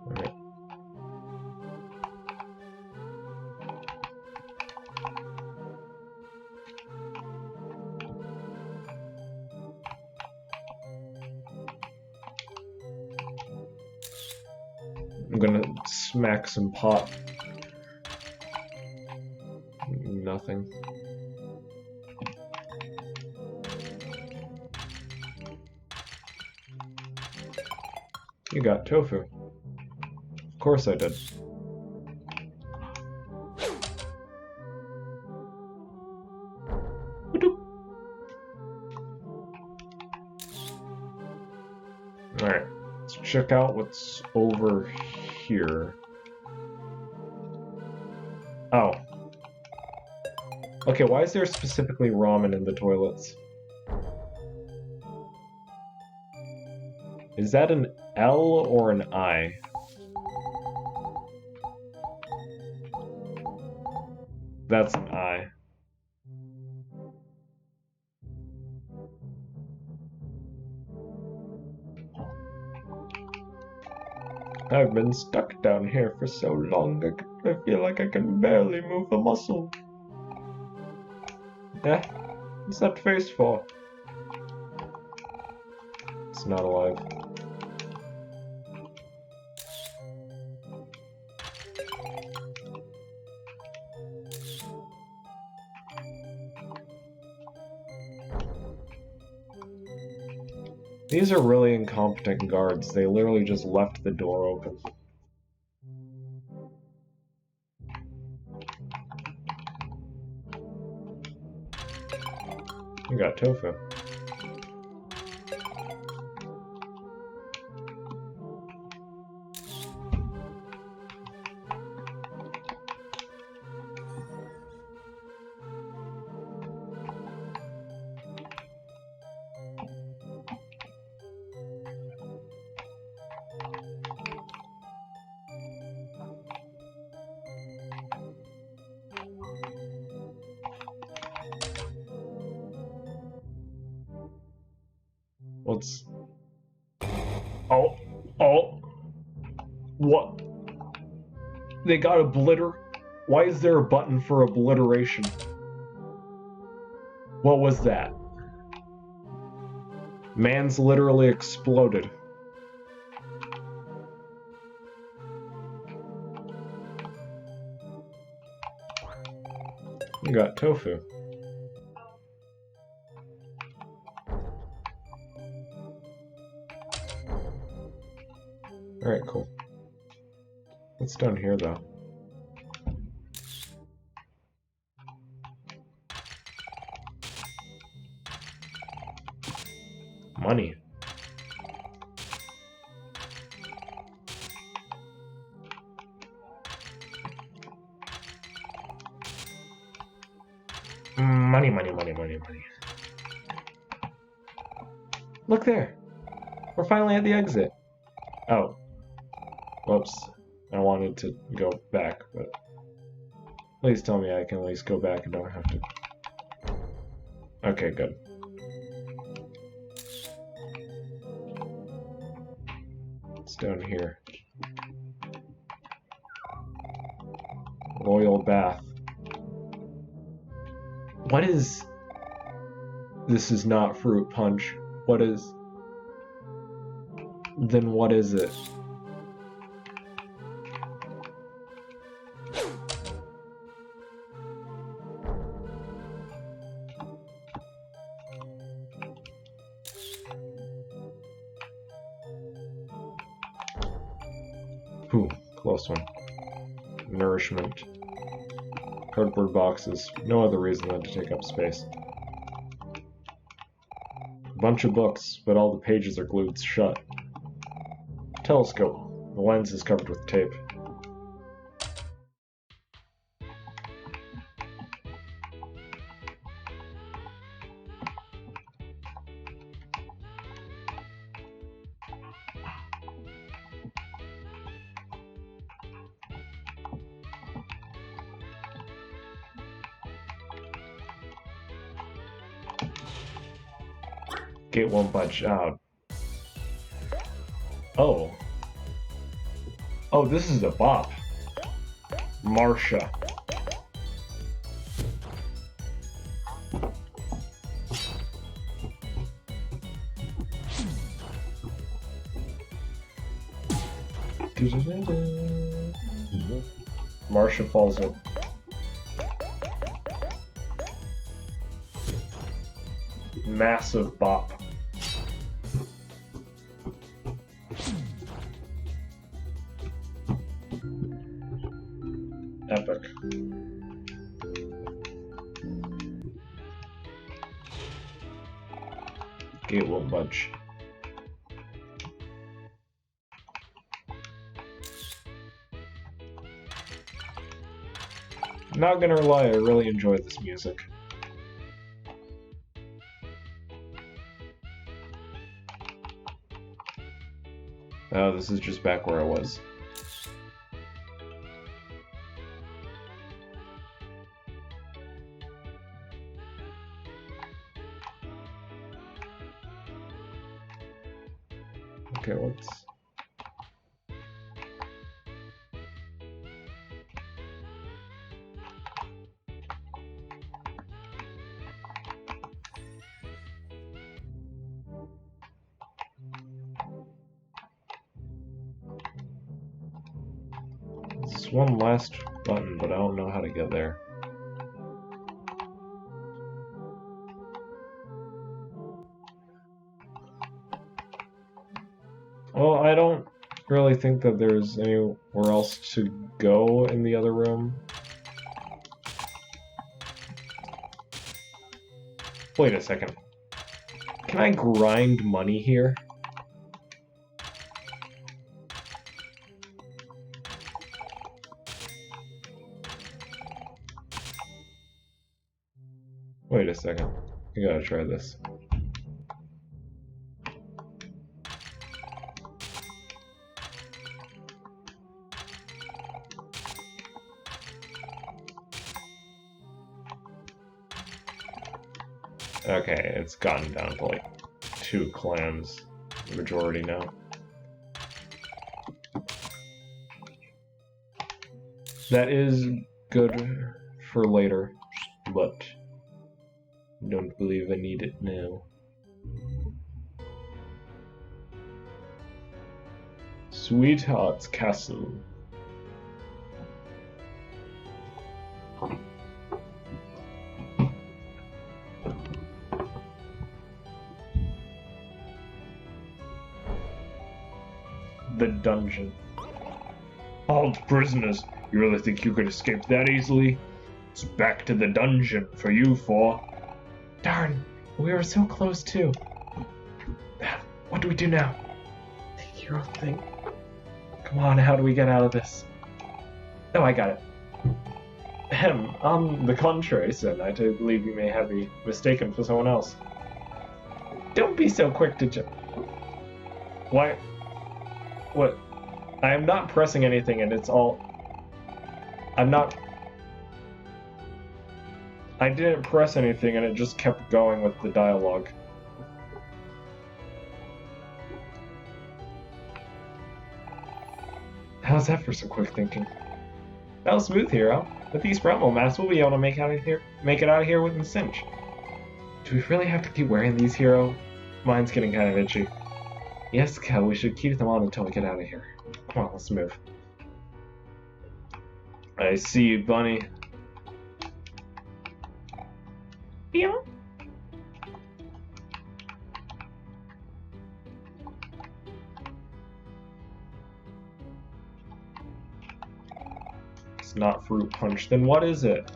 Alright. I'm gonna smack some pot. Nothing. You got tofu. Of course I did. Alright, let's check out what's over here. Oh. Okay, why is there specifically ramen in the toilets? Is that an L or an I? That's an I. I've been stuck down here for so long, I feel like I can barely move a muscle. Eh? What's that face for? It's not alive. These are really incompetent guards. They literally just left the door open. You got tofu. What's... Oh, what? They got obliter? Why is there a button for obliteration? What was that? Man's literally exploded. You got tofu. Alright, cool. What's down here, though? Money. Money, money, money, money, money. Look there! We're finally at the exit. Oh. Whoops. I wanted to go back, but... Please tell me I can at least go back and don't have to... Okay, good. It's down here. Royal bath. What is... This is not fruit punch. What is... Then what is it? Ooh, close one. Nourishment. Cardboard boxes. No other reason than to take up space. A bunch of books, but all the pages are glued shut. Telescope. The lens is covered with tape. Gate won't budge out. Oh. Oh, this is a bop. Marsha. Marsha falls in. Massive bop. Epic. Gate won't budge. Not gonna lie, I really enjoy this music. Oh, this is just back where I was. Okay, let's... There's one last button, but I don't know how to get there. Well, I don't really think that there's anywhere else to go in the other room. Wait a second. Can I grind money here? Wait a second. I gotta try this. Okay, it's gotten down to like 2 clams, the majority now. That is good for later, but don't believe I need it now. Sweetheart's Castle. The dungeon. Halt, prisoners! You really think you could escape that easily? It's back to the dungeon for you four. Darn, we were so close too. What do we do now? The hero thing. Come on, how do we get out of this? Oh, I got it. On the contrary, sir, I do believe you may have me mistaken for someone else. Don't be so quick to jump. Why? What? I am not pressing anything and it's all... I'm not... I didn't press anything and it just kept going with the dialogue. How's that for some quick thinking? That was smooth, hero. With these Brembo masks, we'll be able to make it out of here with a cinch. Do we really have to keep wearing these, hero? Mine's getting kind of itchy. Yes, Kel, we should keep them on until we get out of here. Come on, let's move. I see you, Bunny. Yeah. It's not fruit punch, then what is it?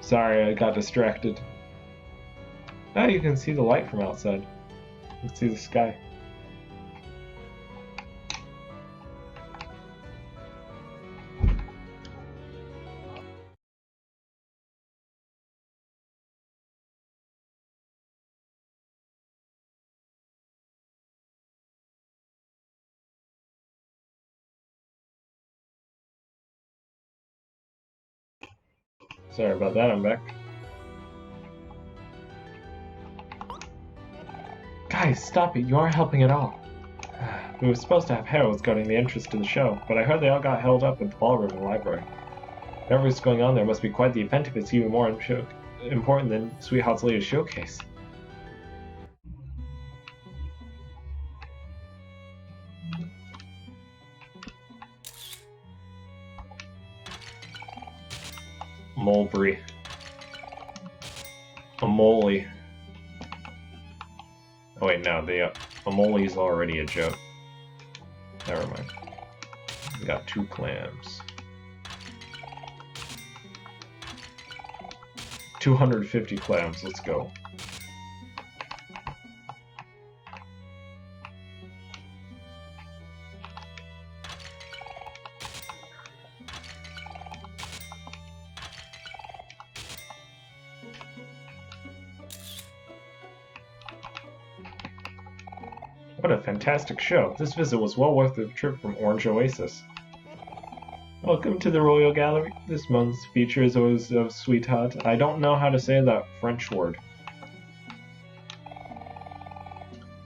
Sorry, I got distracted. Now you can see the light from outside. You can see the sky. Sorry about that, I'm back. Guys, stop it. You aren't helping at all. We were supposed to have heralds guarding the entrance to the show, but I heard they all got held up at the ballroom in the library. Whatever's going on there must be quite the event if it's even more important than Sweetheart's latest showcase. Mulberry. Omori. Oh wait, no, the Omoli's already a joke. Never mind. We got 2 clams. 250 clams, let's go. What a fantastic show. This visit was well worth the trip from Orange Oasis. Welcome to the Royal Gallery. This month's feature is always of Sweetheart. I don't know how to say that French word.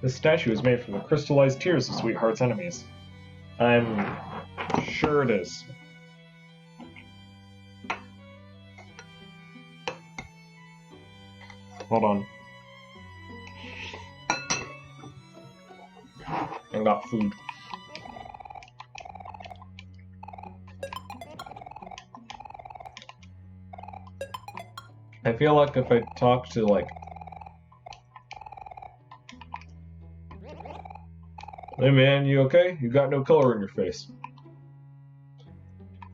This statue is made from the crystallized tears of Sweetheart's enemies. I'm sure it is. Hold on. I got food. I feel like if I talk to, like... Hey man, you okay? You got no color in your face.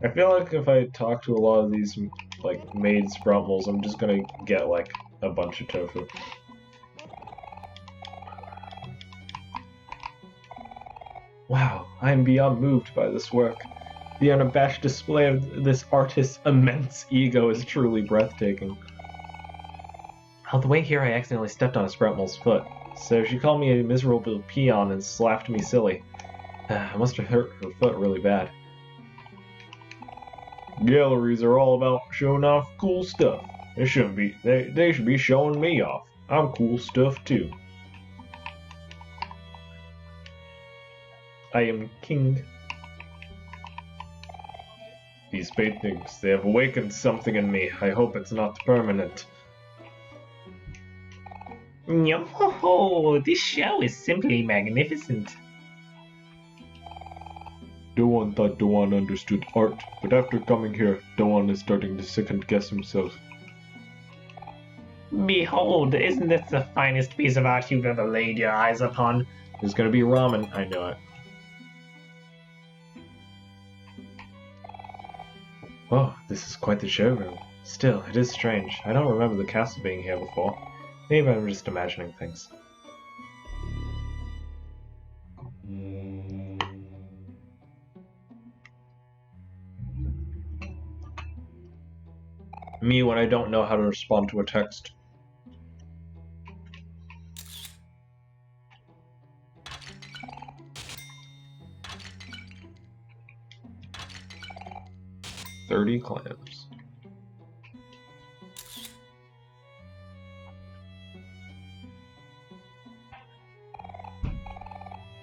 I feel like if I talk to a lot of these, like, maid sprout moles, I'm just gonna get, like, a bunch of tofu. Wow, I am beyond moved by this work. The unabashed display of this artist's immense ego is truly breathtaking. On the way here, I accidentally stepped on a sprout mole's foot, so she called me a miserable peon and slapped me silly. I must have hurt her foot really bad. Galleries are all about showing off cool stuff. They should be showing me off. I'm cool stuff too. I am king. These paintings, they have awakened something in me. I hope it's not permanent. Yo-ho-ho, this show is simply magnificent. Doan thought Doan understood art, but after coming here, Doan is starting to second-guess himself. Behold, isn't this the finest piece of art you've ever laid your eyes upon? There's gonna be ramen. I know it. Oh, this is quite the showroom. Still, it is strange. I don't remember the castle being here before. Maybe I'm just imagining things. Me when I don't know how to respond to a text. $30 clams.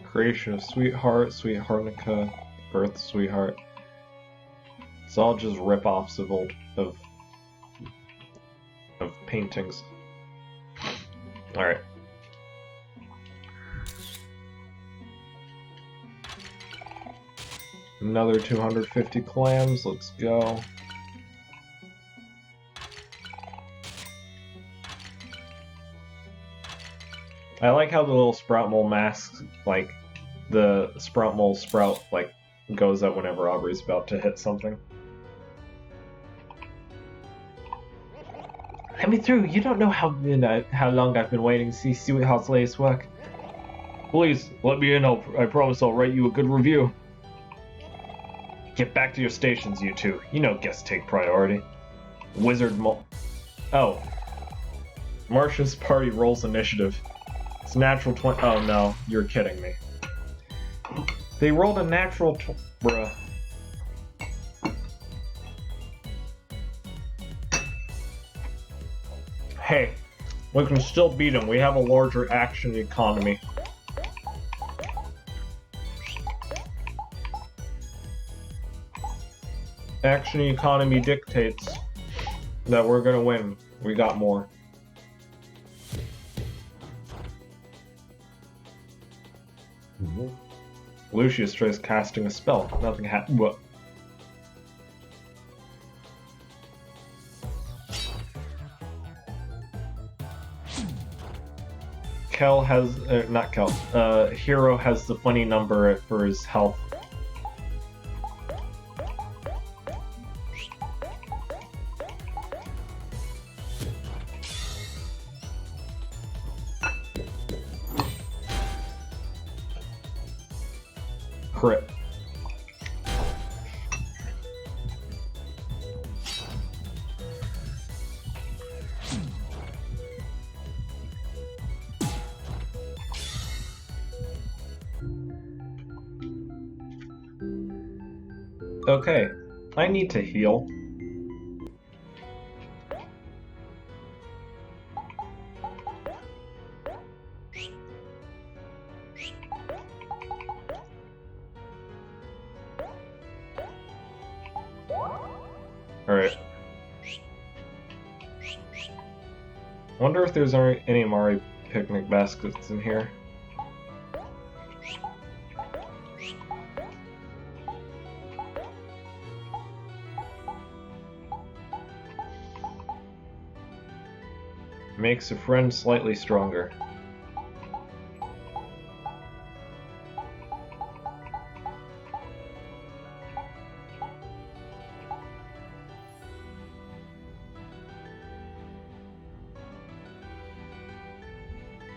Creation of Sweetheart, Sweetheartica, Birth Sweetheart. It's all just rip-offs of old of paintings. Alright. Another 250 clams, let's go. I like how the little sprout mole masks, like, the sprout mole sprout, like, goes up whenever Aubrey's about to hit something. Let me through. You don't know how long I've been waiting to see Sweetheart's latest work. Please, let me in. I promise I'll write you a good review. Get back to your stations, you two. You know guests take priority. Wizard Oh. Marcia's party rolls initiative. It's natural 20. Oh no, you're kidding me. They rolled a natural bruh. Hey, we can still beat them. We have a larger action economy. Action economy dictates that we're gonna win. We got more. Lucius tries casting a spell. Nothing happened. Kel has, not Kel, Hero has the funny number for his health. Crit. Okay, I need to heal. Alright. Wonder if there's any Omori picnic baskets in here. Makes a friend slightly stronger.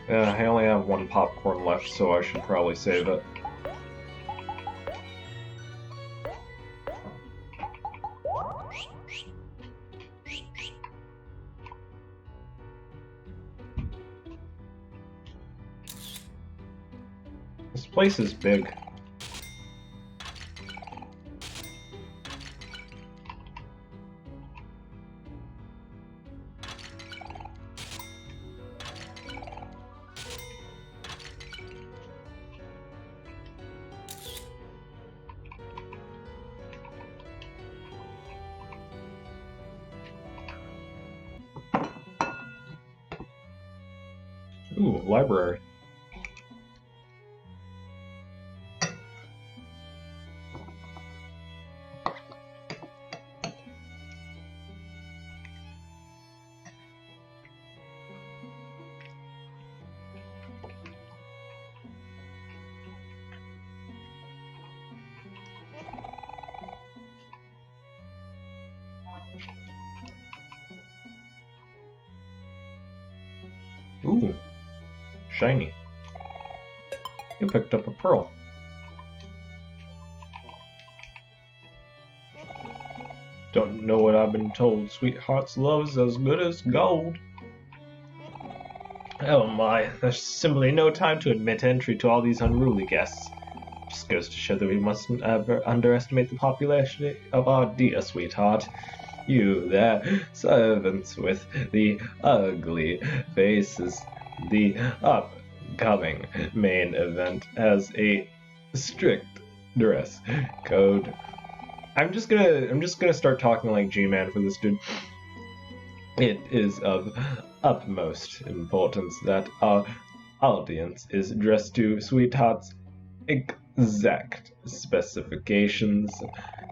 Yeah, I only have one popcorn left, so I should probably save it. This place is big. Ooh, library. Ooh, shiny. You picked up a pearl. Don't know what I've been told. Sweetheart's love's as good as gold. Oh my, there's simply no time to admit entry to all these unruly guests. Just goes to show that we mustn't ever underestimate the popularity of our dear sweetheart. You there, servants with the ugly faces. The upcoming main event has a strict dress code. I'm just gonna start talking like G-Man for this dude. It is of utmost importance that our audience is dressed to Sweetheart's exact specifications.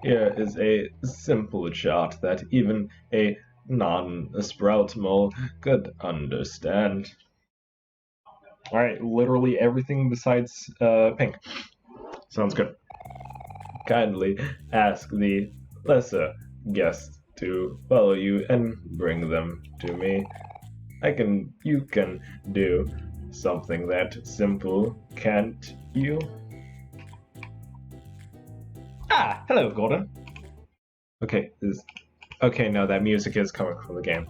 Here is a simple chart that even a non-sprout mole could understand. Alright, literally everything besides pink. Sounds good. Kindly ask the lesser guests to follow you and bring them to me. You can do something that simple, can't you? Ah, hello, Gordon. Okay, no, that music is coming from the game.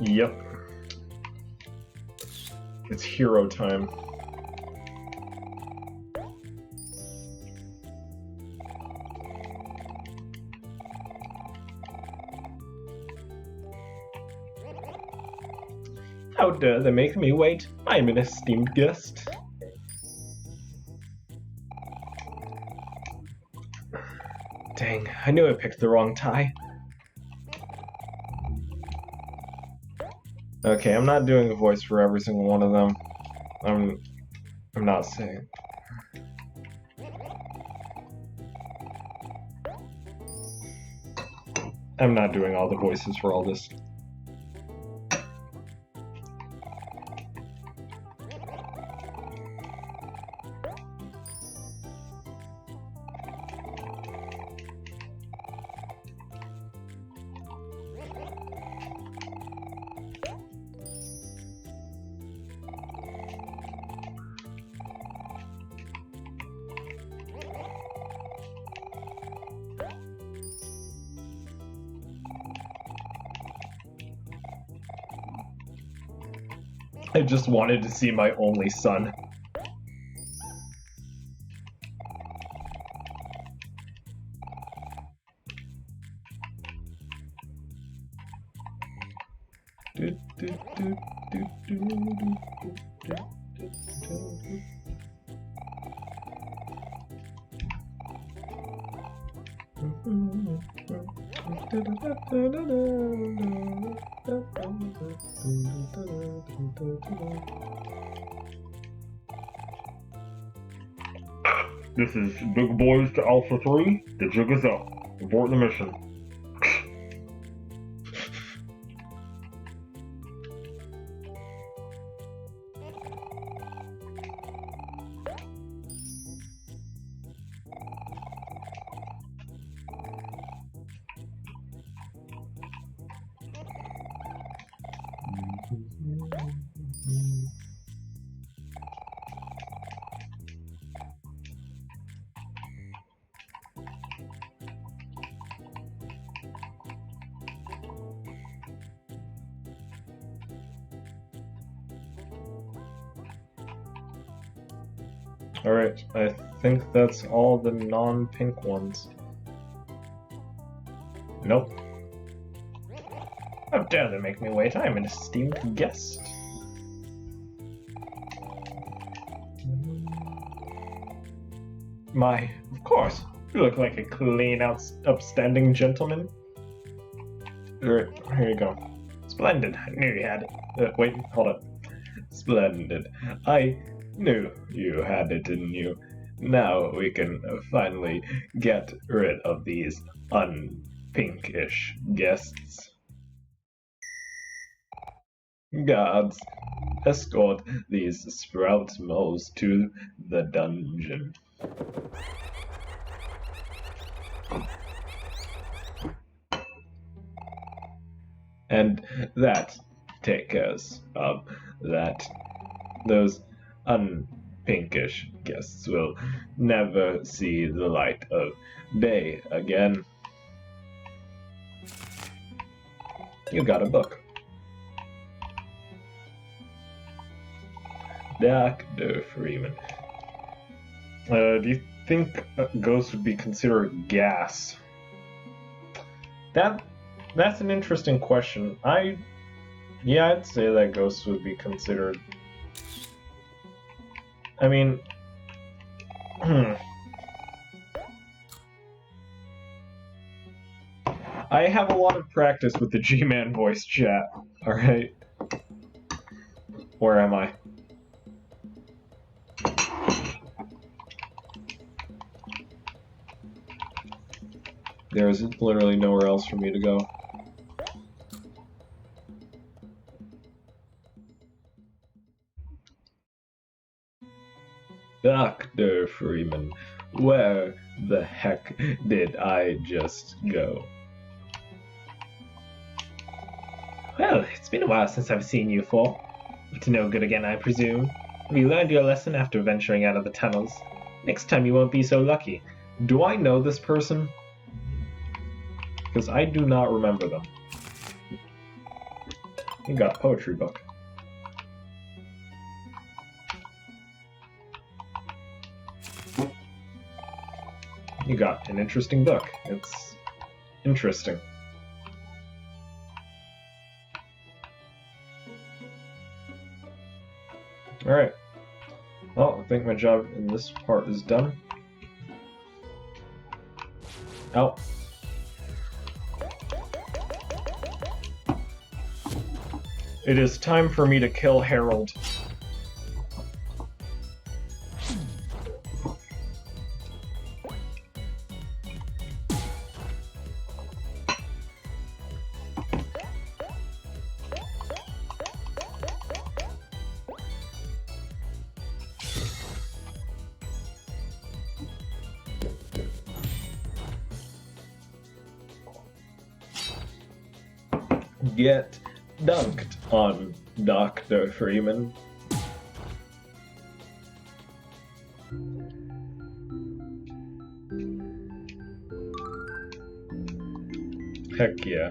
Yep. It's hero time. How dare they make me wait? I'm an esteemed guest. Dang, I knew I picked the wrong tie. Okay, I'm not doing a voice for every single one of them. I'm not saying. I'm not doing all the voices for all this. I just wanted to see my only son. This is Big Boys to Alpha 3. The jig is up. Abort the mission. Alright, I think that's all the non-pink ones. Nope. How dare they make me wait? I am an esteemed guest. My, of course. You look like a clean, upstanding gentleman. Alright, here you go. Splendid. I knew you had it. Wait, hold on. Splendid. I knew you had it in you. Now we can finally get rid of these unpinkish guests. Guards, escort these sprout moles to the dungeon. And that take care of that. Those unpinkish guests will never see the light of day again. You got a book. Dr. Freeman. Do you think ghosts would be considered gas? That's an interesting question. I'd say that ghosts would be considered. I mean, I have a lot of practice with the G-Man voice chat. All right, where am I? There's literally nowhere else for me to go. Dr. Freeman, where the heck did I just go? Well, it's been a while since I've seen you four. To no good again, I presume. Have you learned your lesson after venturing out of the tunnels? Next time you won't be so lucky. Do I know this person? Because I do not remember them. You got a poetry book. You got an interesting book. It's interesting. Alright. Well, I think my job in this part is done. Out. It is time for me to kill Harold. Get dunked on, Dr. Freeman. Heck yeah.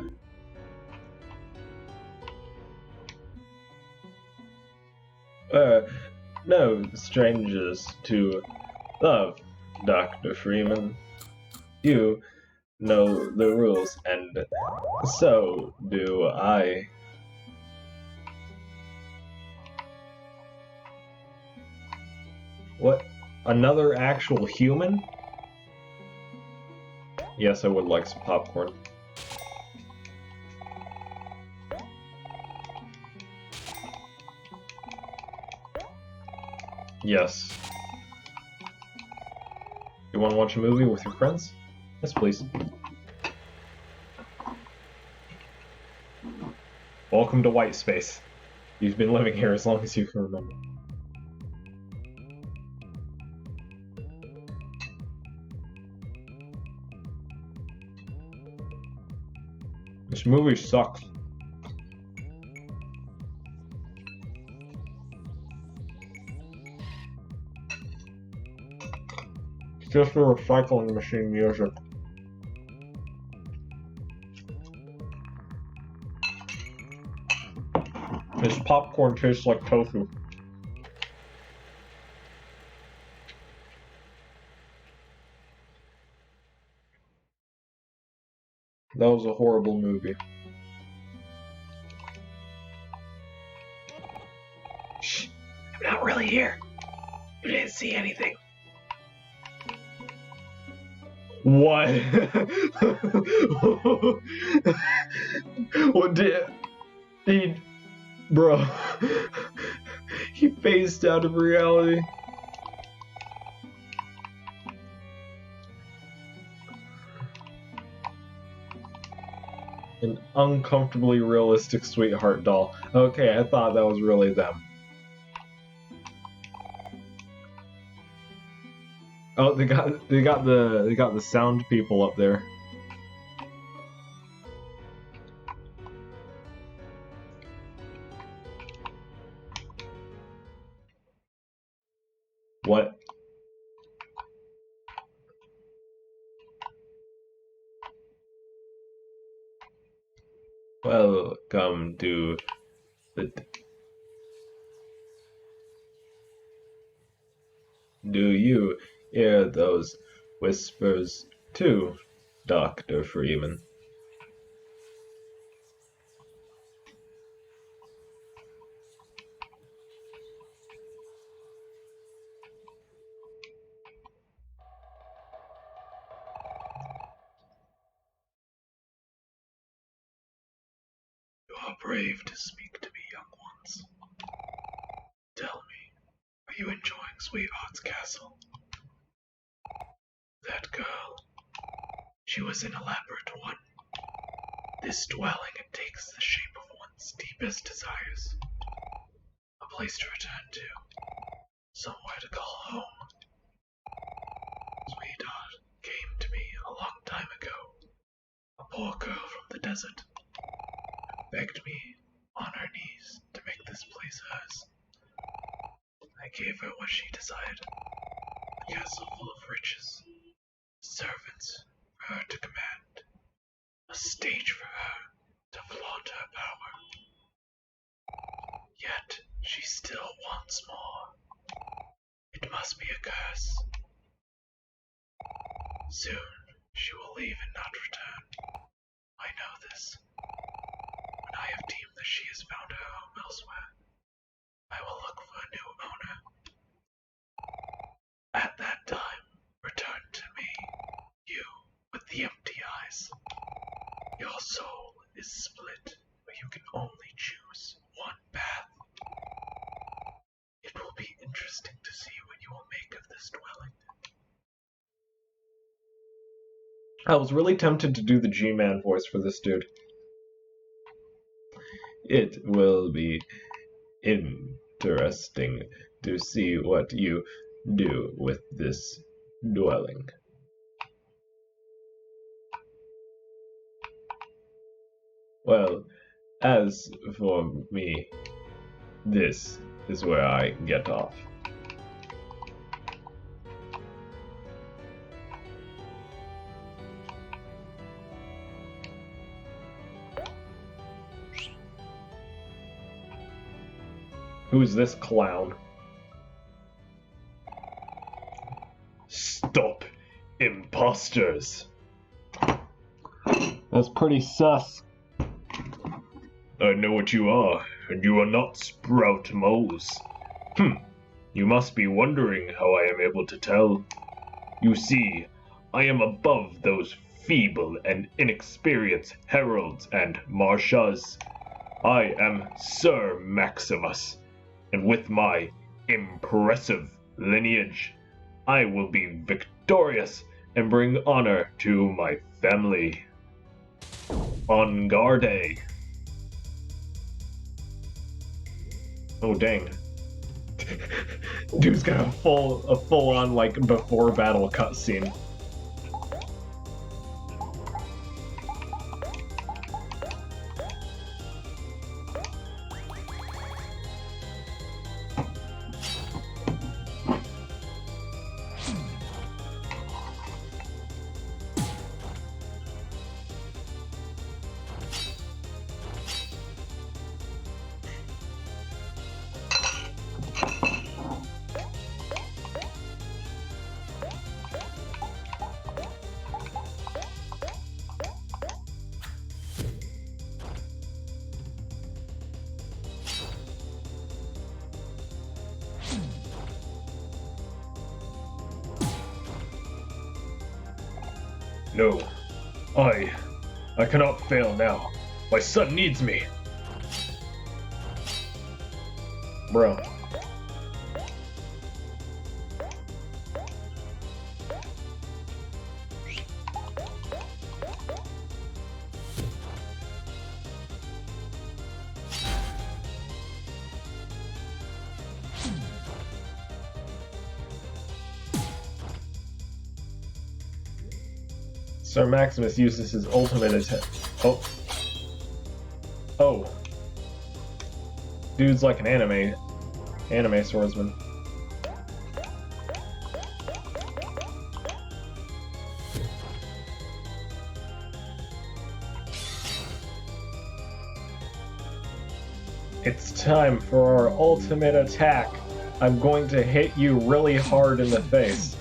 No strangers to love, Dr. Freeman. You know the rules, and so do I. What? Another actual human? Yes, I would like some popcorn. Yes. You want to watch a movie with your friends? Yes, please. Welcome to White Space. You've been living here as long as you can remember. This movie sucks. It's just a recycling machine music. This popcorn tastes like tofu. That was a horrible movie. Shh! I'm not really here. You didn't see anything. What? What did he, bro? He phased out of reality. An uncomfortably realistic sweetheart doll. Okay, I thought that was really them. Oh, they got the sound people up there. What? Welcome to the... Do you hear those whispers too, Dr. Freeman? You are brave to speak to me, young ones. Tell me, are you enjoying Sweetheart's Castle? That girl, she was an elaborate one. This dwelling, it takes the shape of one's deepest desires. A place to return to. Somewhere to call home. Sweetheart came to me a long time ago. A poor girl from the desert. Begged me on her knees to make this place hers. I gave her what she desired. A castle full of riches. Servants for her to command. A stage for her to flaunt her power. Yet she still wants more. It must be a curse. Soon she will leave and not return. I know this. When I have deemed that she has found her home elsewhere, I will look for a new owner. At that time, return to me, you with the empty eyes. Your soul is split, but you can only choose one path. It will be interesting to see what you will make of this dwelling. I was really tempted to do the G-Man voice for this dude. It will be interesting to see what you do with this dwelling. Well, as for me, this is where I get off. Who's this clown? Stop, imposters! That's pretty sus. I know what you are, and you are not sprout moles. You must be wondering how I am able to tell. You see, I am above those feeble and inexperienced heralds and marshals. I am Sir Maximus, and with my impressive lineage, I will be victorious and bring honor to my family. On guard. Oh dang. Dude's got a full on like before battle cutscene. No, I cannot fail now. My son needs me. Bro. Sir Maximus uses his ultimate attack. Oh. Oh. Dude's like an anime swordsman. It's time for our ultimate attack. I'm going to hit you really hard in the face.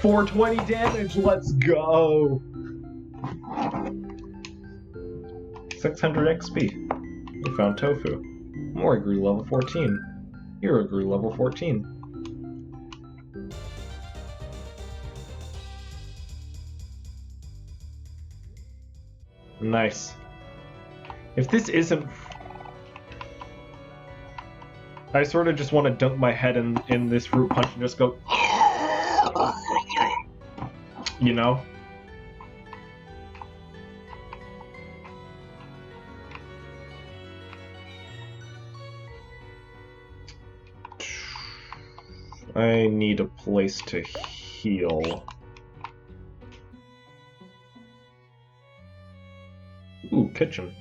$420 damage, let's go! 600 XP. We found tofu. Omori grew level 14. Hero grew level 14. Nice. If this isn't... I sort of just want to dunk my head in this fruit punch and just go... You know? I need a place to heal. Ooh, kitchen.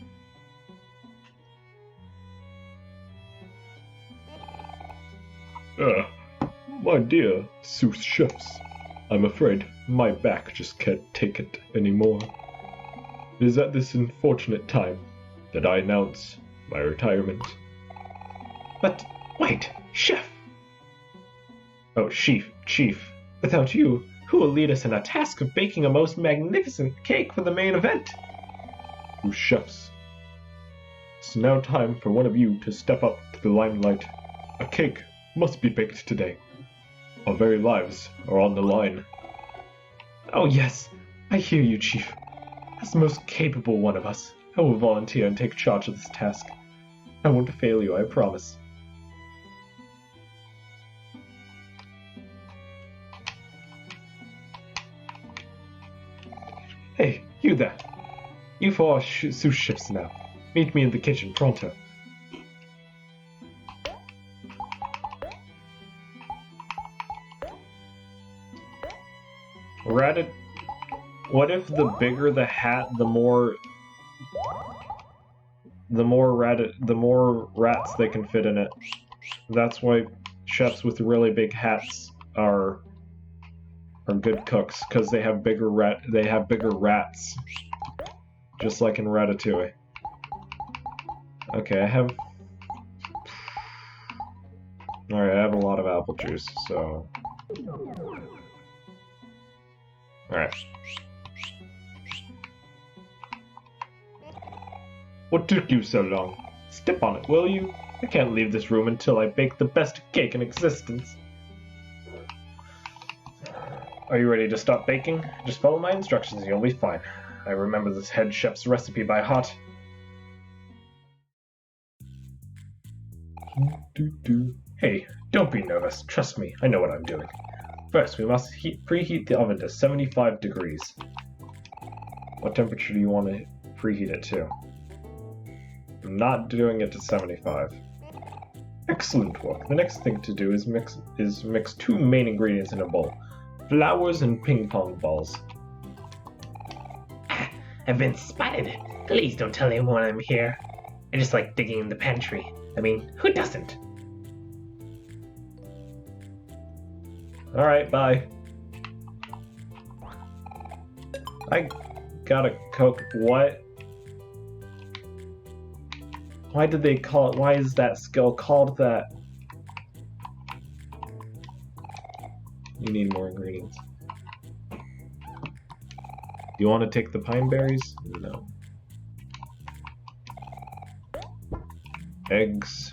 My dear sous chefs, I'm afraid my back just can't take it anymore. It is at this unfortunate time that I announce my retirement. But wait, chef! Oh, chief. Without you, who will lead us in a task of baking a most magnificent cake for the main event? You chefs. It's now time for one of you to step up to the limelight. A cake must be baked today. Our very lives are on the line. Oh yes, I hear you, Chief. As the most capable one of us, I will volunteer and take charge of this task. I won't fail you, I promise. Hey, you there. You four are sous chefs now. Meet me in the kitchen, pronto. What if the bigger the hat, the more rats they can fit in it? That's why chefs with really big hats are good cooks, because they have bigger rats, just like in Ratatouille. Okay, I have a lot of apple juice, so alright. What took you so long? Step on it, will you? I can't leave this room until I bake the best cake in existence. Are you ready to stop baking? Just follow my instructions and you'll be fine. I remember this head chef's recipe by heart. Hey, don't be nervous. Trust me, I know what I'm doing. First, we must preheat the oven to 75 degrees. What temperature do you want to preheat it to? I'm not doing it to 75. Excellent work. The next thing to do is mix 2 main ingredients in a bowl. Flowers and ping pong balls. I've been spotted. Please don't tell anyone I'm here. I just like digging in the pantry. I mean, who doesn't? Alright, bye. I gotta cook. What? Why did they call it? Why is that skill called that? You need more ingredients. You want to take the pine berries? No. Eggs.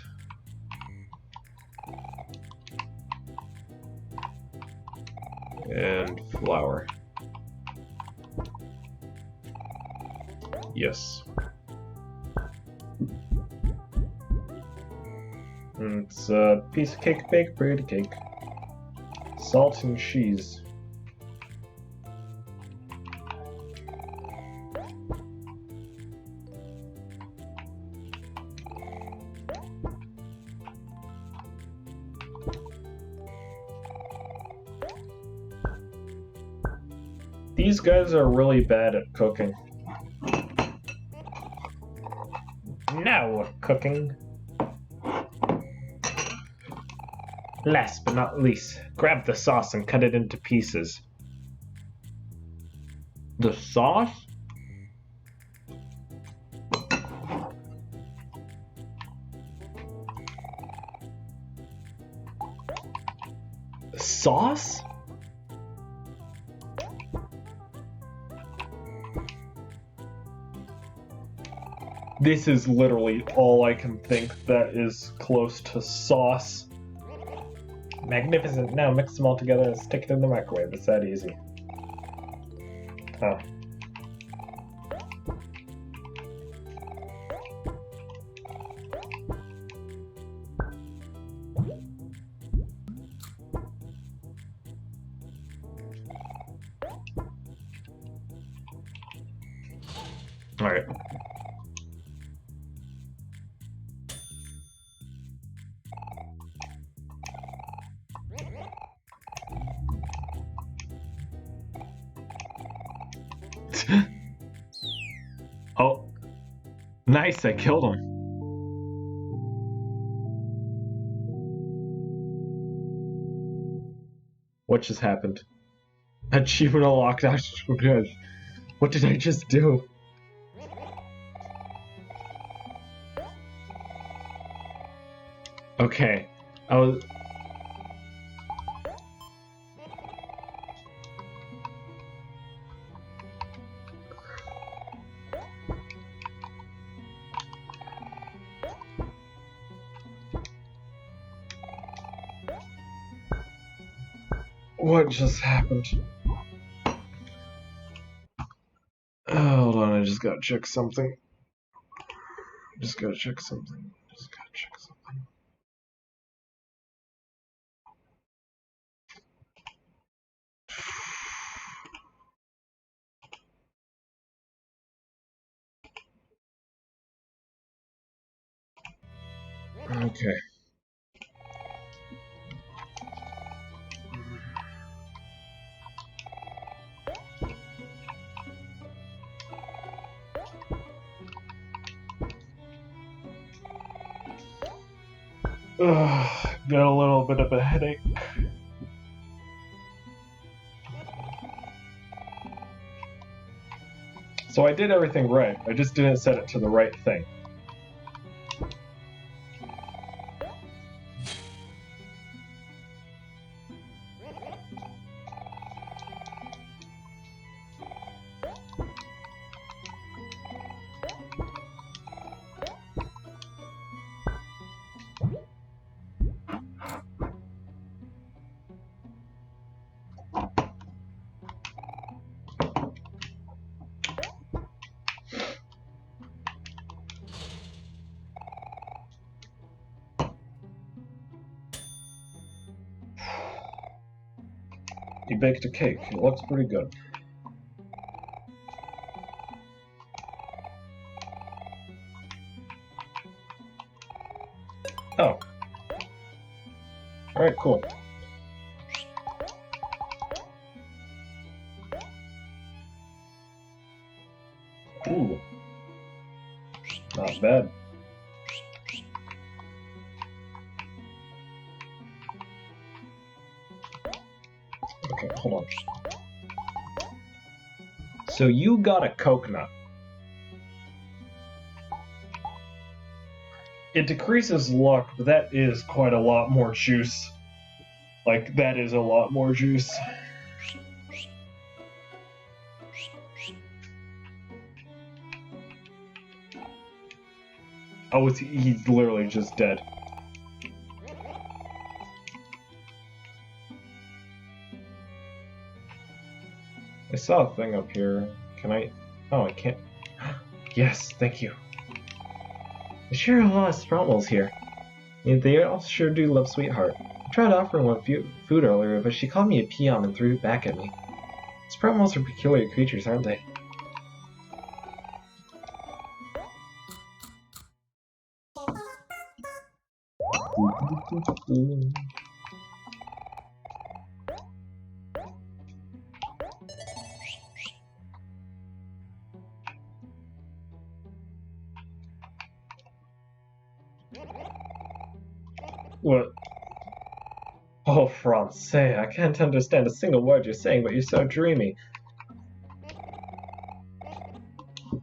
And flour. Yes. It's a piece of cake baked, bread cake. Salt and cheese. These guys are really bad at cooking. Now cooking. Last but not least, grab the sauce and cut it into pieces. The sauce? Sauce? This is literally all I can think that is close to sauce. Magnificent. Now mix them all together and stick it in the microwave. It's that easy. Oh. Alright. Oh. Nice, I killed him. What just happened? Achievement unlocked. What did I just do? Okay. I was... What just happened? Hold on, I just gotta check something. Just gotta check something. Okay. Got a little bit of a headache. So I did everything right. I just didn't set it to the right thing. You baked a cake. It looks pretty good. Oh. Alright, cool. Ooh. Not bad. Okay, hold on. So you got a coconut. It decreases luck, but that is quite a lot more juice. Like, that is a lot more juice. Oh, he's literally just dead. saw a thing up here. Can I... Oh, I can't... Yes, thank you. There's sure a lot of Sproutmals here. And they all sure do love Sweetheart. I tried offering one food earlier, but she called me a peon and threw it back at me. Sproutmals are peculiar creatures, aren't they? What? Oh, Francais, I can't understand a single word you're saying, but you're so dreamy.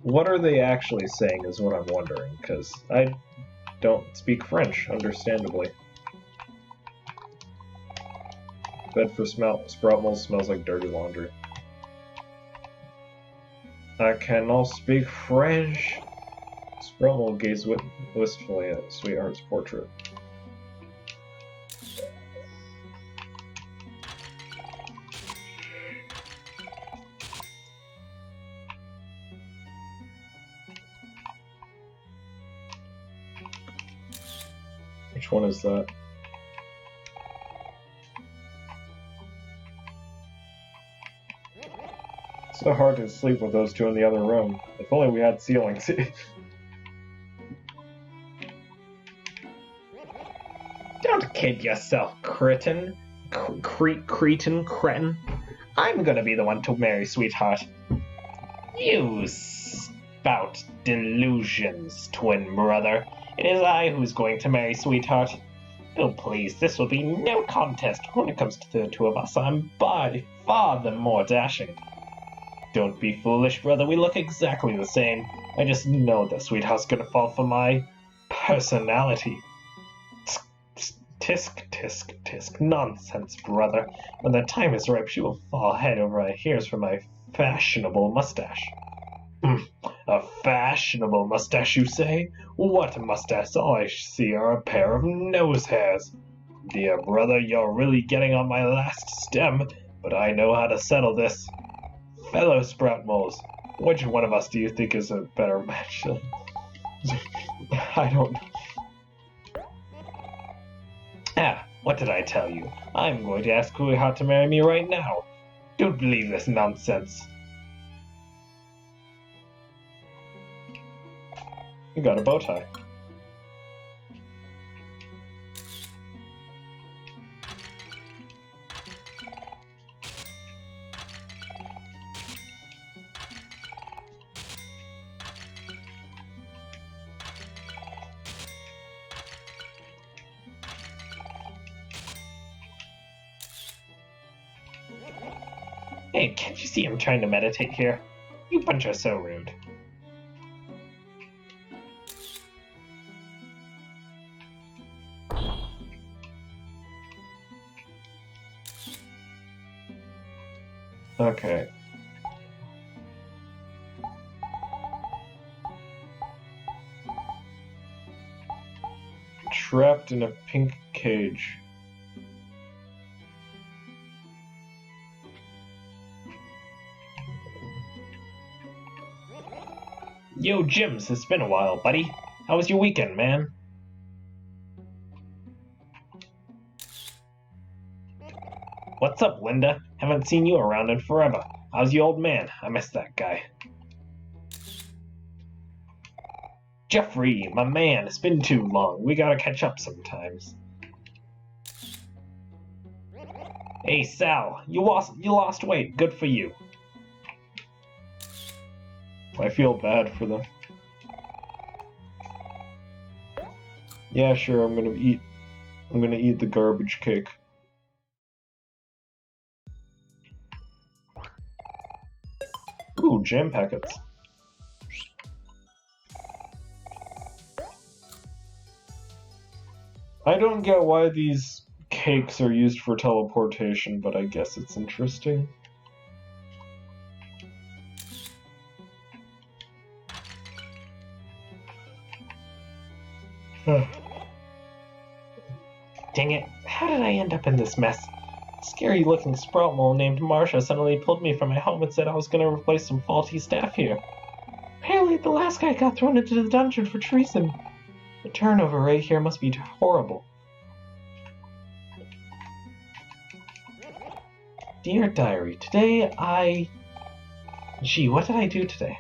What are they actually saying is what I'm wondering, because I don't speak French, understandably. Bed for Sproutmals smells like dirty laundry. I cannot speak French. Sproutmal gazed wistfully at Sweetheart's portrait. Which one is that? So hard to sleep with those two in the other room. If only we had ceilings. Don't kid yourself, cretin. Cretin. I'm gonna be the one to marry Sweetheart. You spout delusions, twin brother. It is I who's going to marry Sweetheart. Oh please, this will be no contest. When it comes to the two of us, I'm by far the more dashing. Don't be foolish, brother. We look exactly the same. I just know that Sweetheart's gonna fall for my personality. Tisk. Nonsense, brother. When the time is ripe, she will fall head over ears for my fashionable mustache. A fashionable mustache, you say? What a mustache? All I see are a pair of nose hairs. Dear brother, you're really getting on my last stem, but I know how to settle this. Fellow Sproutmals, which one of us do you think is a better match? I don't... Ah, what did I tell you? I'm going to ask Sweetheart to marry me right now. Don't believe this nonsense. You got a bow tie. Hey, can't you see I'm trying to meditate here? You bunch are so rude. Okay. Trapped in a pink cage. Yo, Jims, it's been a while, buddy. How was your weekend, man? What's up, Linda? Haven't seen you around in forever. How's your old man? I miss that guy. Jeffrey, my man, it's been too long. We gotta catch up sometimes. Hey, Sal, you lost weight. Good for you. I feel bad for them. Yeah, sure, I'm gonna eat the garbage cake. Ooh, jam packets. I don't get why these cakes are used for teleportation, but I guess it's interesting. Dang it, how did I end up in this mess? Scary-looking sprout mole named Marcia suddenly pulled me from my home and said I was going to replace some faulty staff here. Apparently, the last guy got thrown into the dungeon for treason. The turnover rate here must be horrible. Dear Diary, Gee, what did I do today?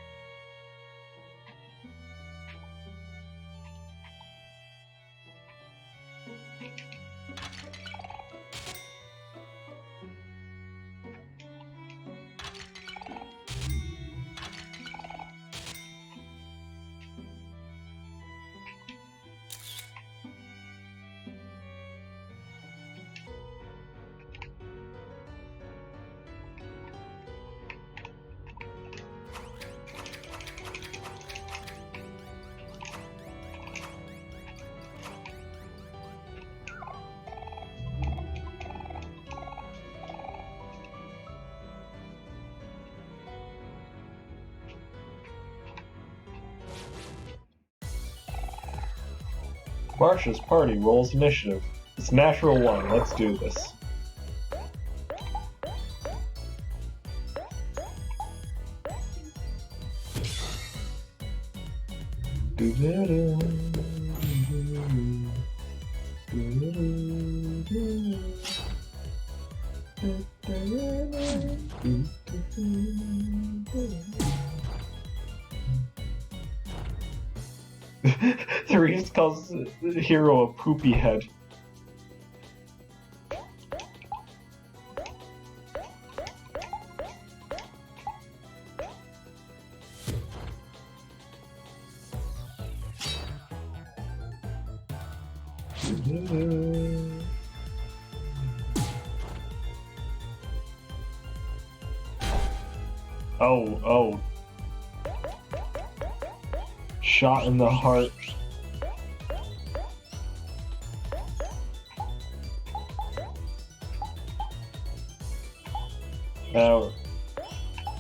Marcia's party rolls initiative. It's natural 1. Let's do this. Therese calls the hero a poopy head. Oh. Shot in the heart. Now,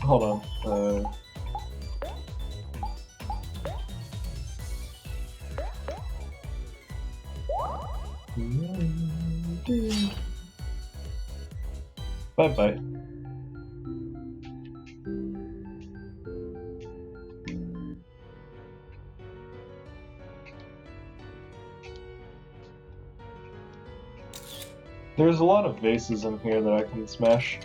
hold on. Bye-bye. There's a lot of vases in here that I can smash.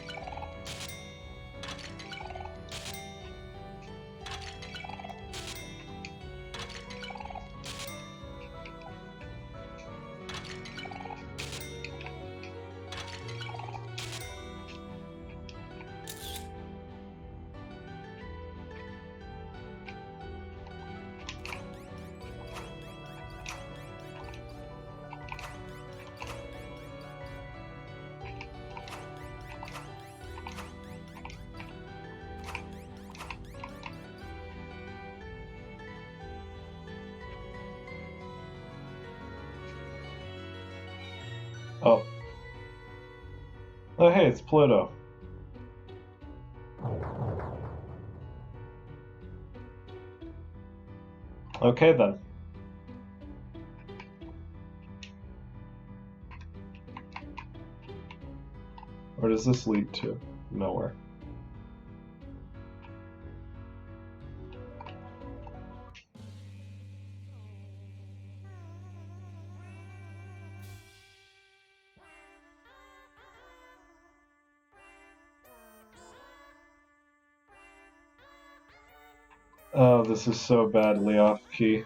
Oh, hey, it's Pluto. Okay, then. Where does this lead to? Nowhere. Oh, this is so badly off key.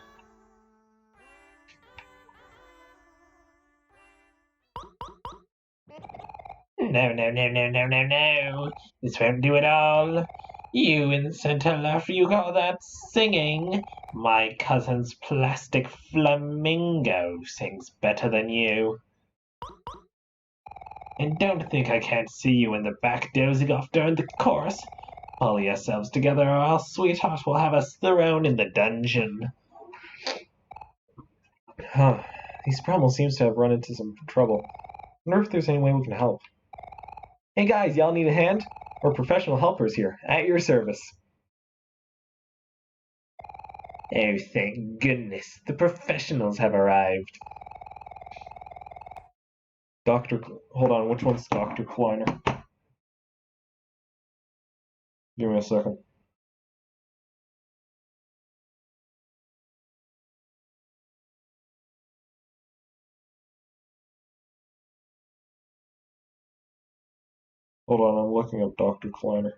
No. This won't do at all. You instant after you got that singing. My cousin's plastic flamingo sings better than you. And don't think I can't see you in the back dozing off during the chorus. Pull yourselves together or else sweetheart will have us thrown in the dungeon. Huh. These Sprommel seems to have run into some trouble. I wonder if there's any way we can help. Hey guys, y'all need a hand? We're professional helpers here, at your service. Oh, thank goodness, the professionals have arrived. Hold on, which one's Dr. Kleiner? Give me a second. Hold on, I'm looking up Dr. Kleiner.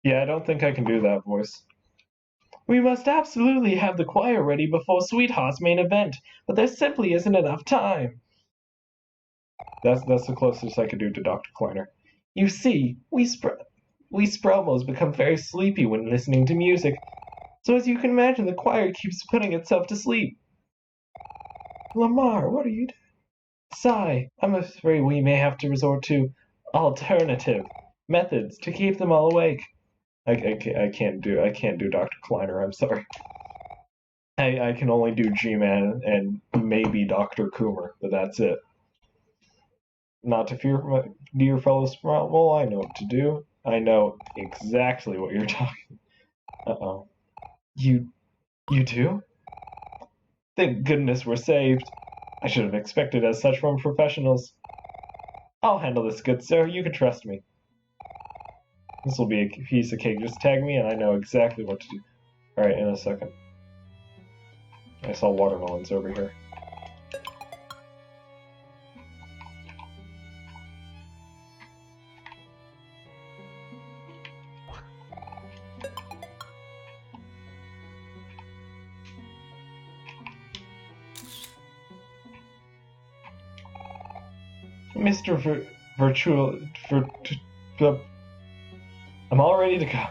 Yeah, I don't think I can do that voice. We must absolutely have the choir ready before Sweetheart's main event, but there simply isn't enough time. That's the closest I could do to Dr. Kleiner. You see, we Sprelmos become very sleepy when listening to music, so as you can imagine, the choir keeps putting itself to sleep. Lamar, what are you doing? Sigh, I'm afraid we may have to resort to alternative methods to keep them all awake. I can't do Dr. Kleiner, I'm sorry. I can only do G-Man and maybe Dr. Coomer, but that's it. Not to fear, dear fellow Sprout, I know what to do. I know exactly what you're talking. Uh-oh. You do? Thank goodness we're saved. I should have expected as such from professionals. I'll handle this, good sir. You can trust me. This will be a piece of cake. Just tag me and I know exactly what to do. Alright, in a second. I saw watermelons over here. Mr. Virtual... I'm all ready to go.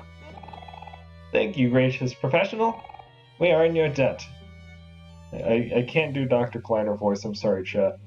Thank you, gracious professional. We are in your debt. I can't do Dr. Kleiner voice. I'm sorry, chat.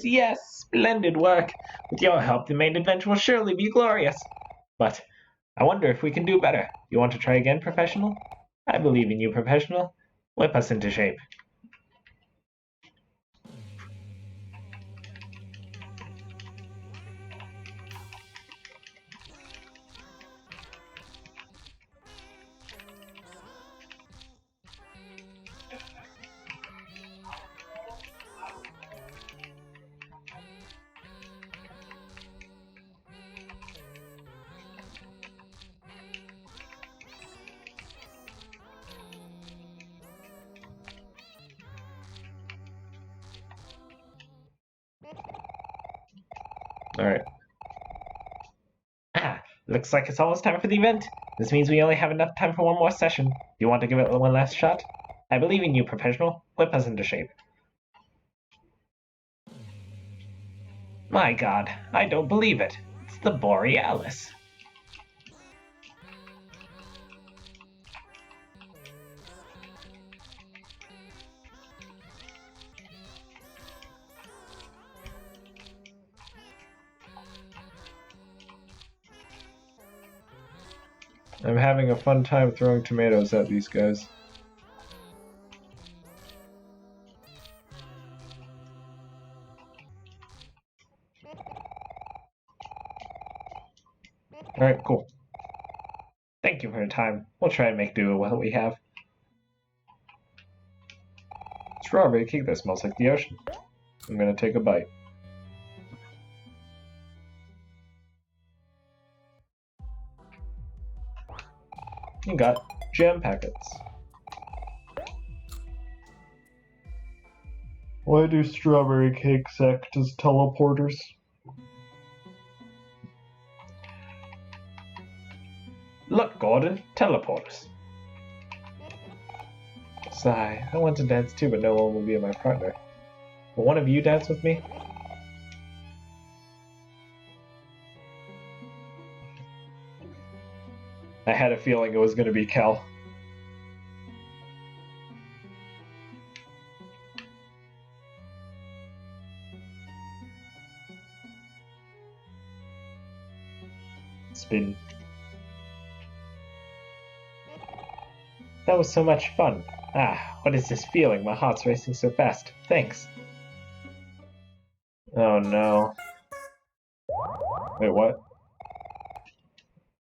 Yes! Splendid work! With your help, the main adventure will surely be glorious. But I wonder if we can do better. You want to try again, Professional? I believe in you, Professional. Whip us into shape. Alright. Looks like it's almost time for the event. This means we only have enough time for one more session. Do you want to give it one last shot? I believe in you, Professional. Whip us into shape. My god, I don't believe it. It's the Borealis. I'm having a fun time throwing tomatoes at these guys. Alright, cool. Thank you for your time. We'll try and make do with what we have. Strawberry cake that smells like the ocean. I'm gonna take a bite. You got jam packets. Why do strawberry cakes act as teleporters? Look, Gordon, teleport us. Sigh, I want to dance too, but no one will be my partner. Will one of you dance with me? had a feeling it was going to be Kel. Spin. That was so much fun. Ah, what is this feeling? My heart's racing so fast. Thanks. Oh no. Wait, what?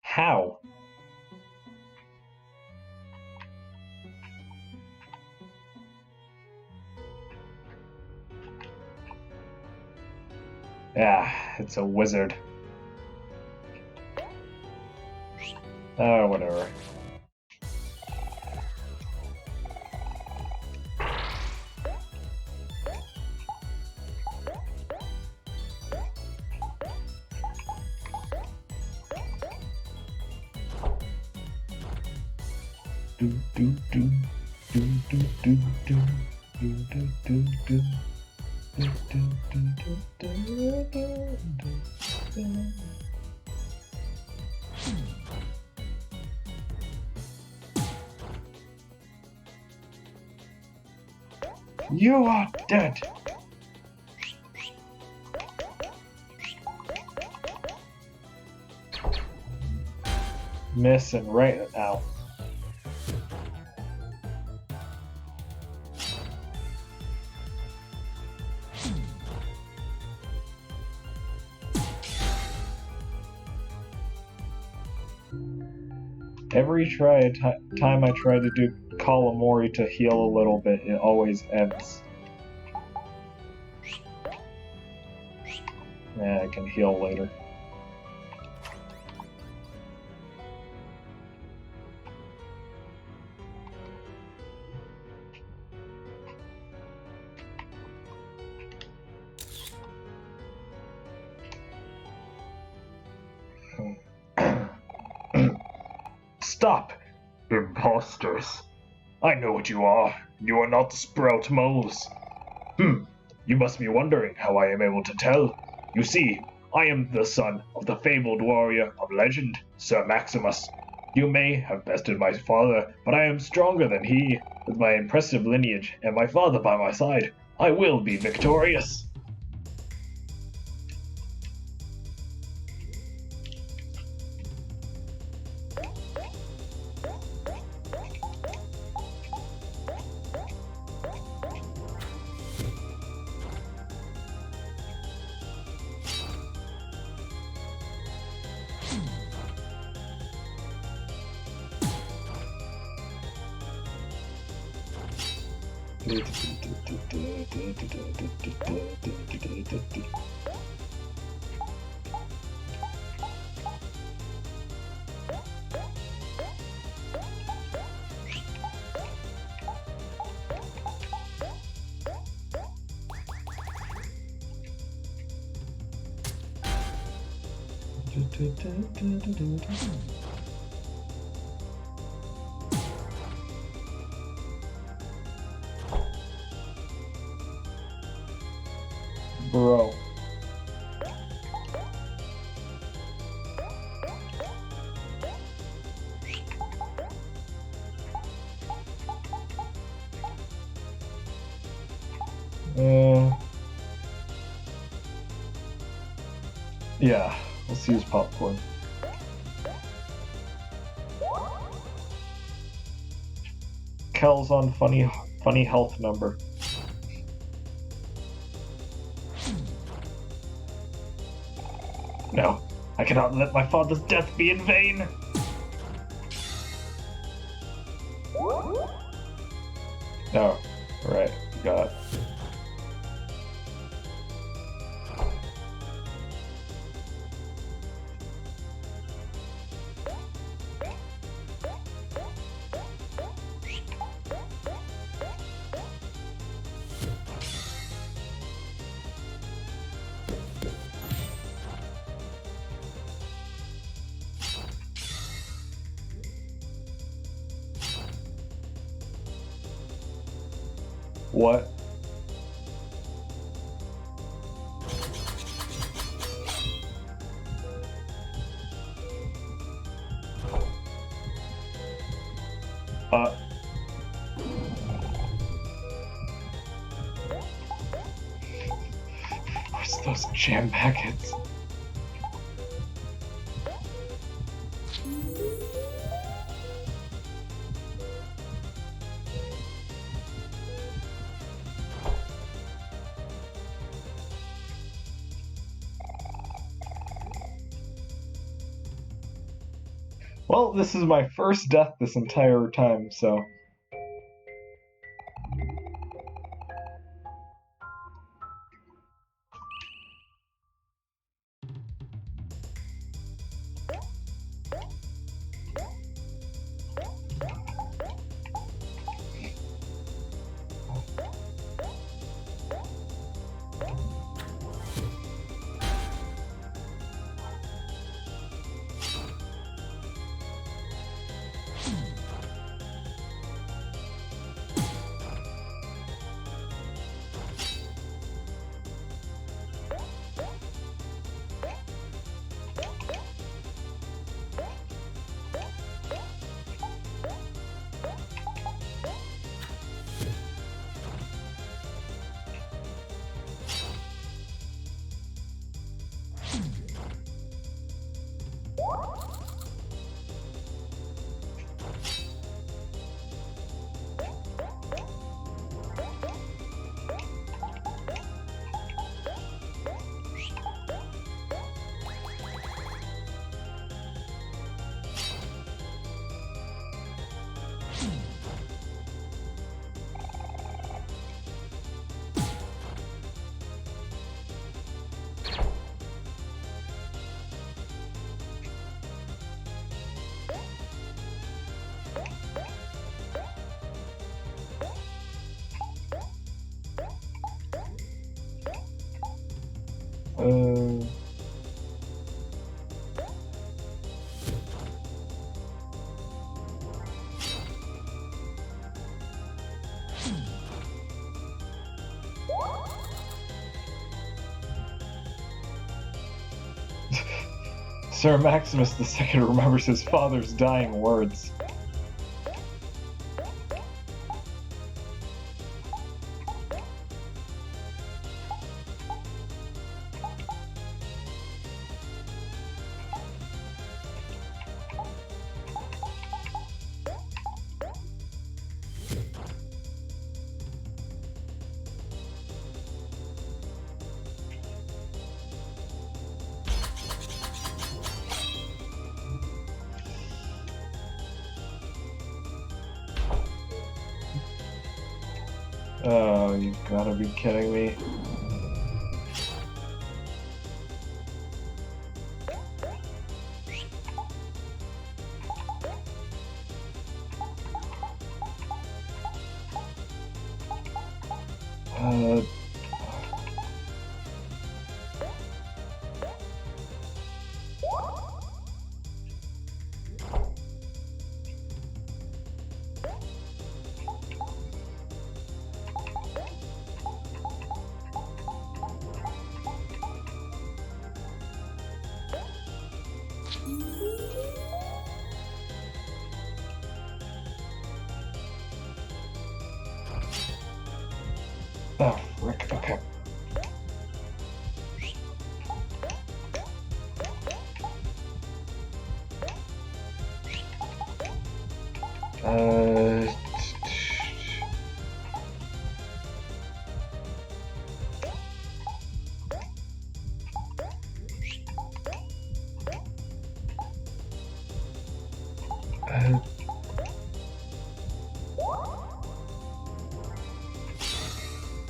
How? Ah, it's a wizard. Oh, whatever. You are dead. Missing right now. Every time I try to call Omori to heal a little bit, it always ends. Yeah, I can heal later. Stop! Imposters. I know what you are. You are not the Sprout Moles. You must be wondering how I am able to tell. You see, I am the son of the fabled warrior of legend, Sir Maximus. You may have bested my father, but I am stronger than he. With my impressive lineage and my father by my side, I will be victorious. Bro. Yeah, let's use popcorn. Kel's on funny health number. No, I cannot let my father's death be in vain. Oh, right, got it. What? those jam packets. Well, this is my first death this entire time, so... Sir Maximus II remembers his father's dying words. Oh, you've gotta be kidding me. Oh, frick, okay.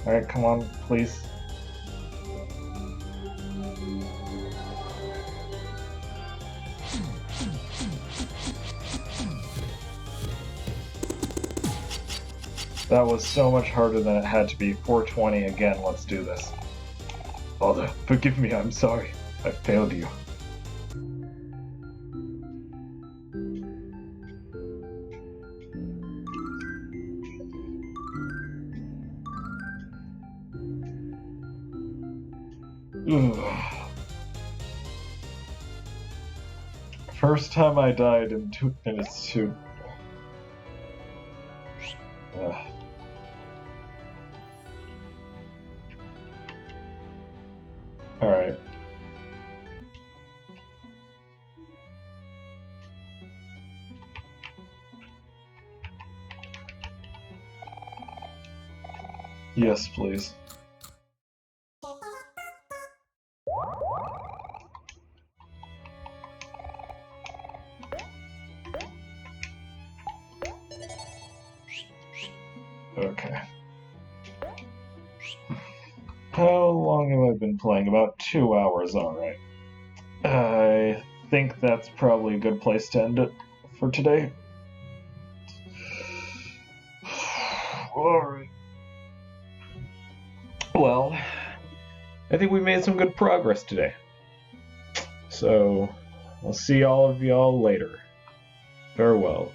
Alright, come on, please. That was so much harder than it had to be. 420 again, let's do this. Father, forgive me, I'm sorry. I failed you. First time I died in 2 minutes too. Alright. Yes, please. Okay. How long have I been playing? About 2 hours, alright. I think that's probably a good place to end it for today. Alright. Well, I think we made some good progress today. So, I'll see all of y'all later. Farewell.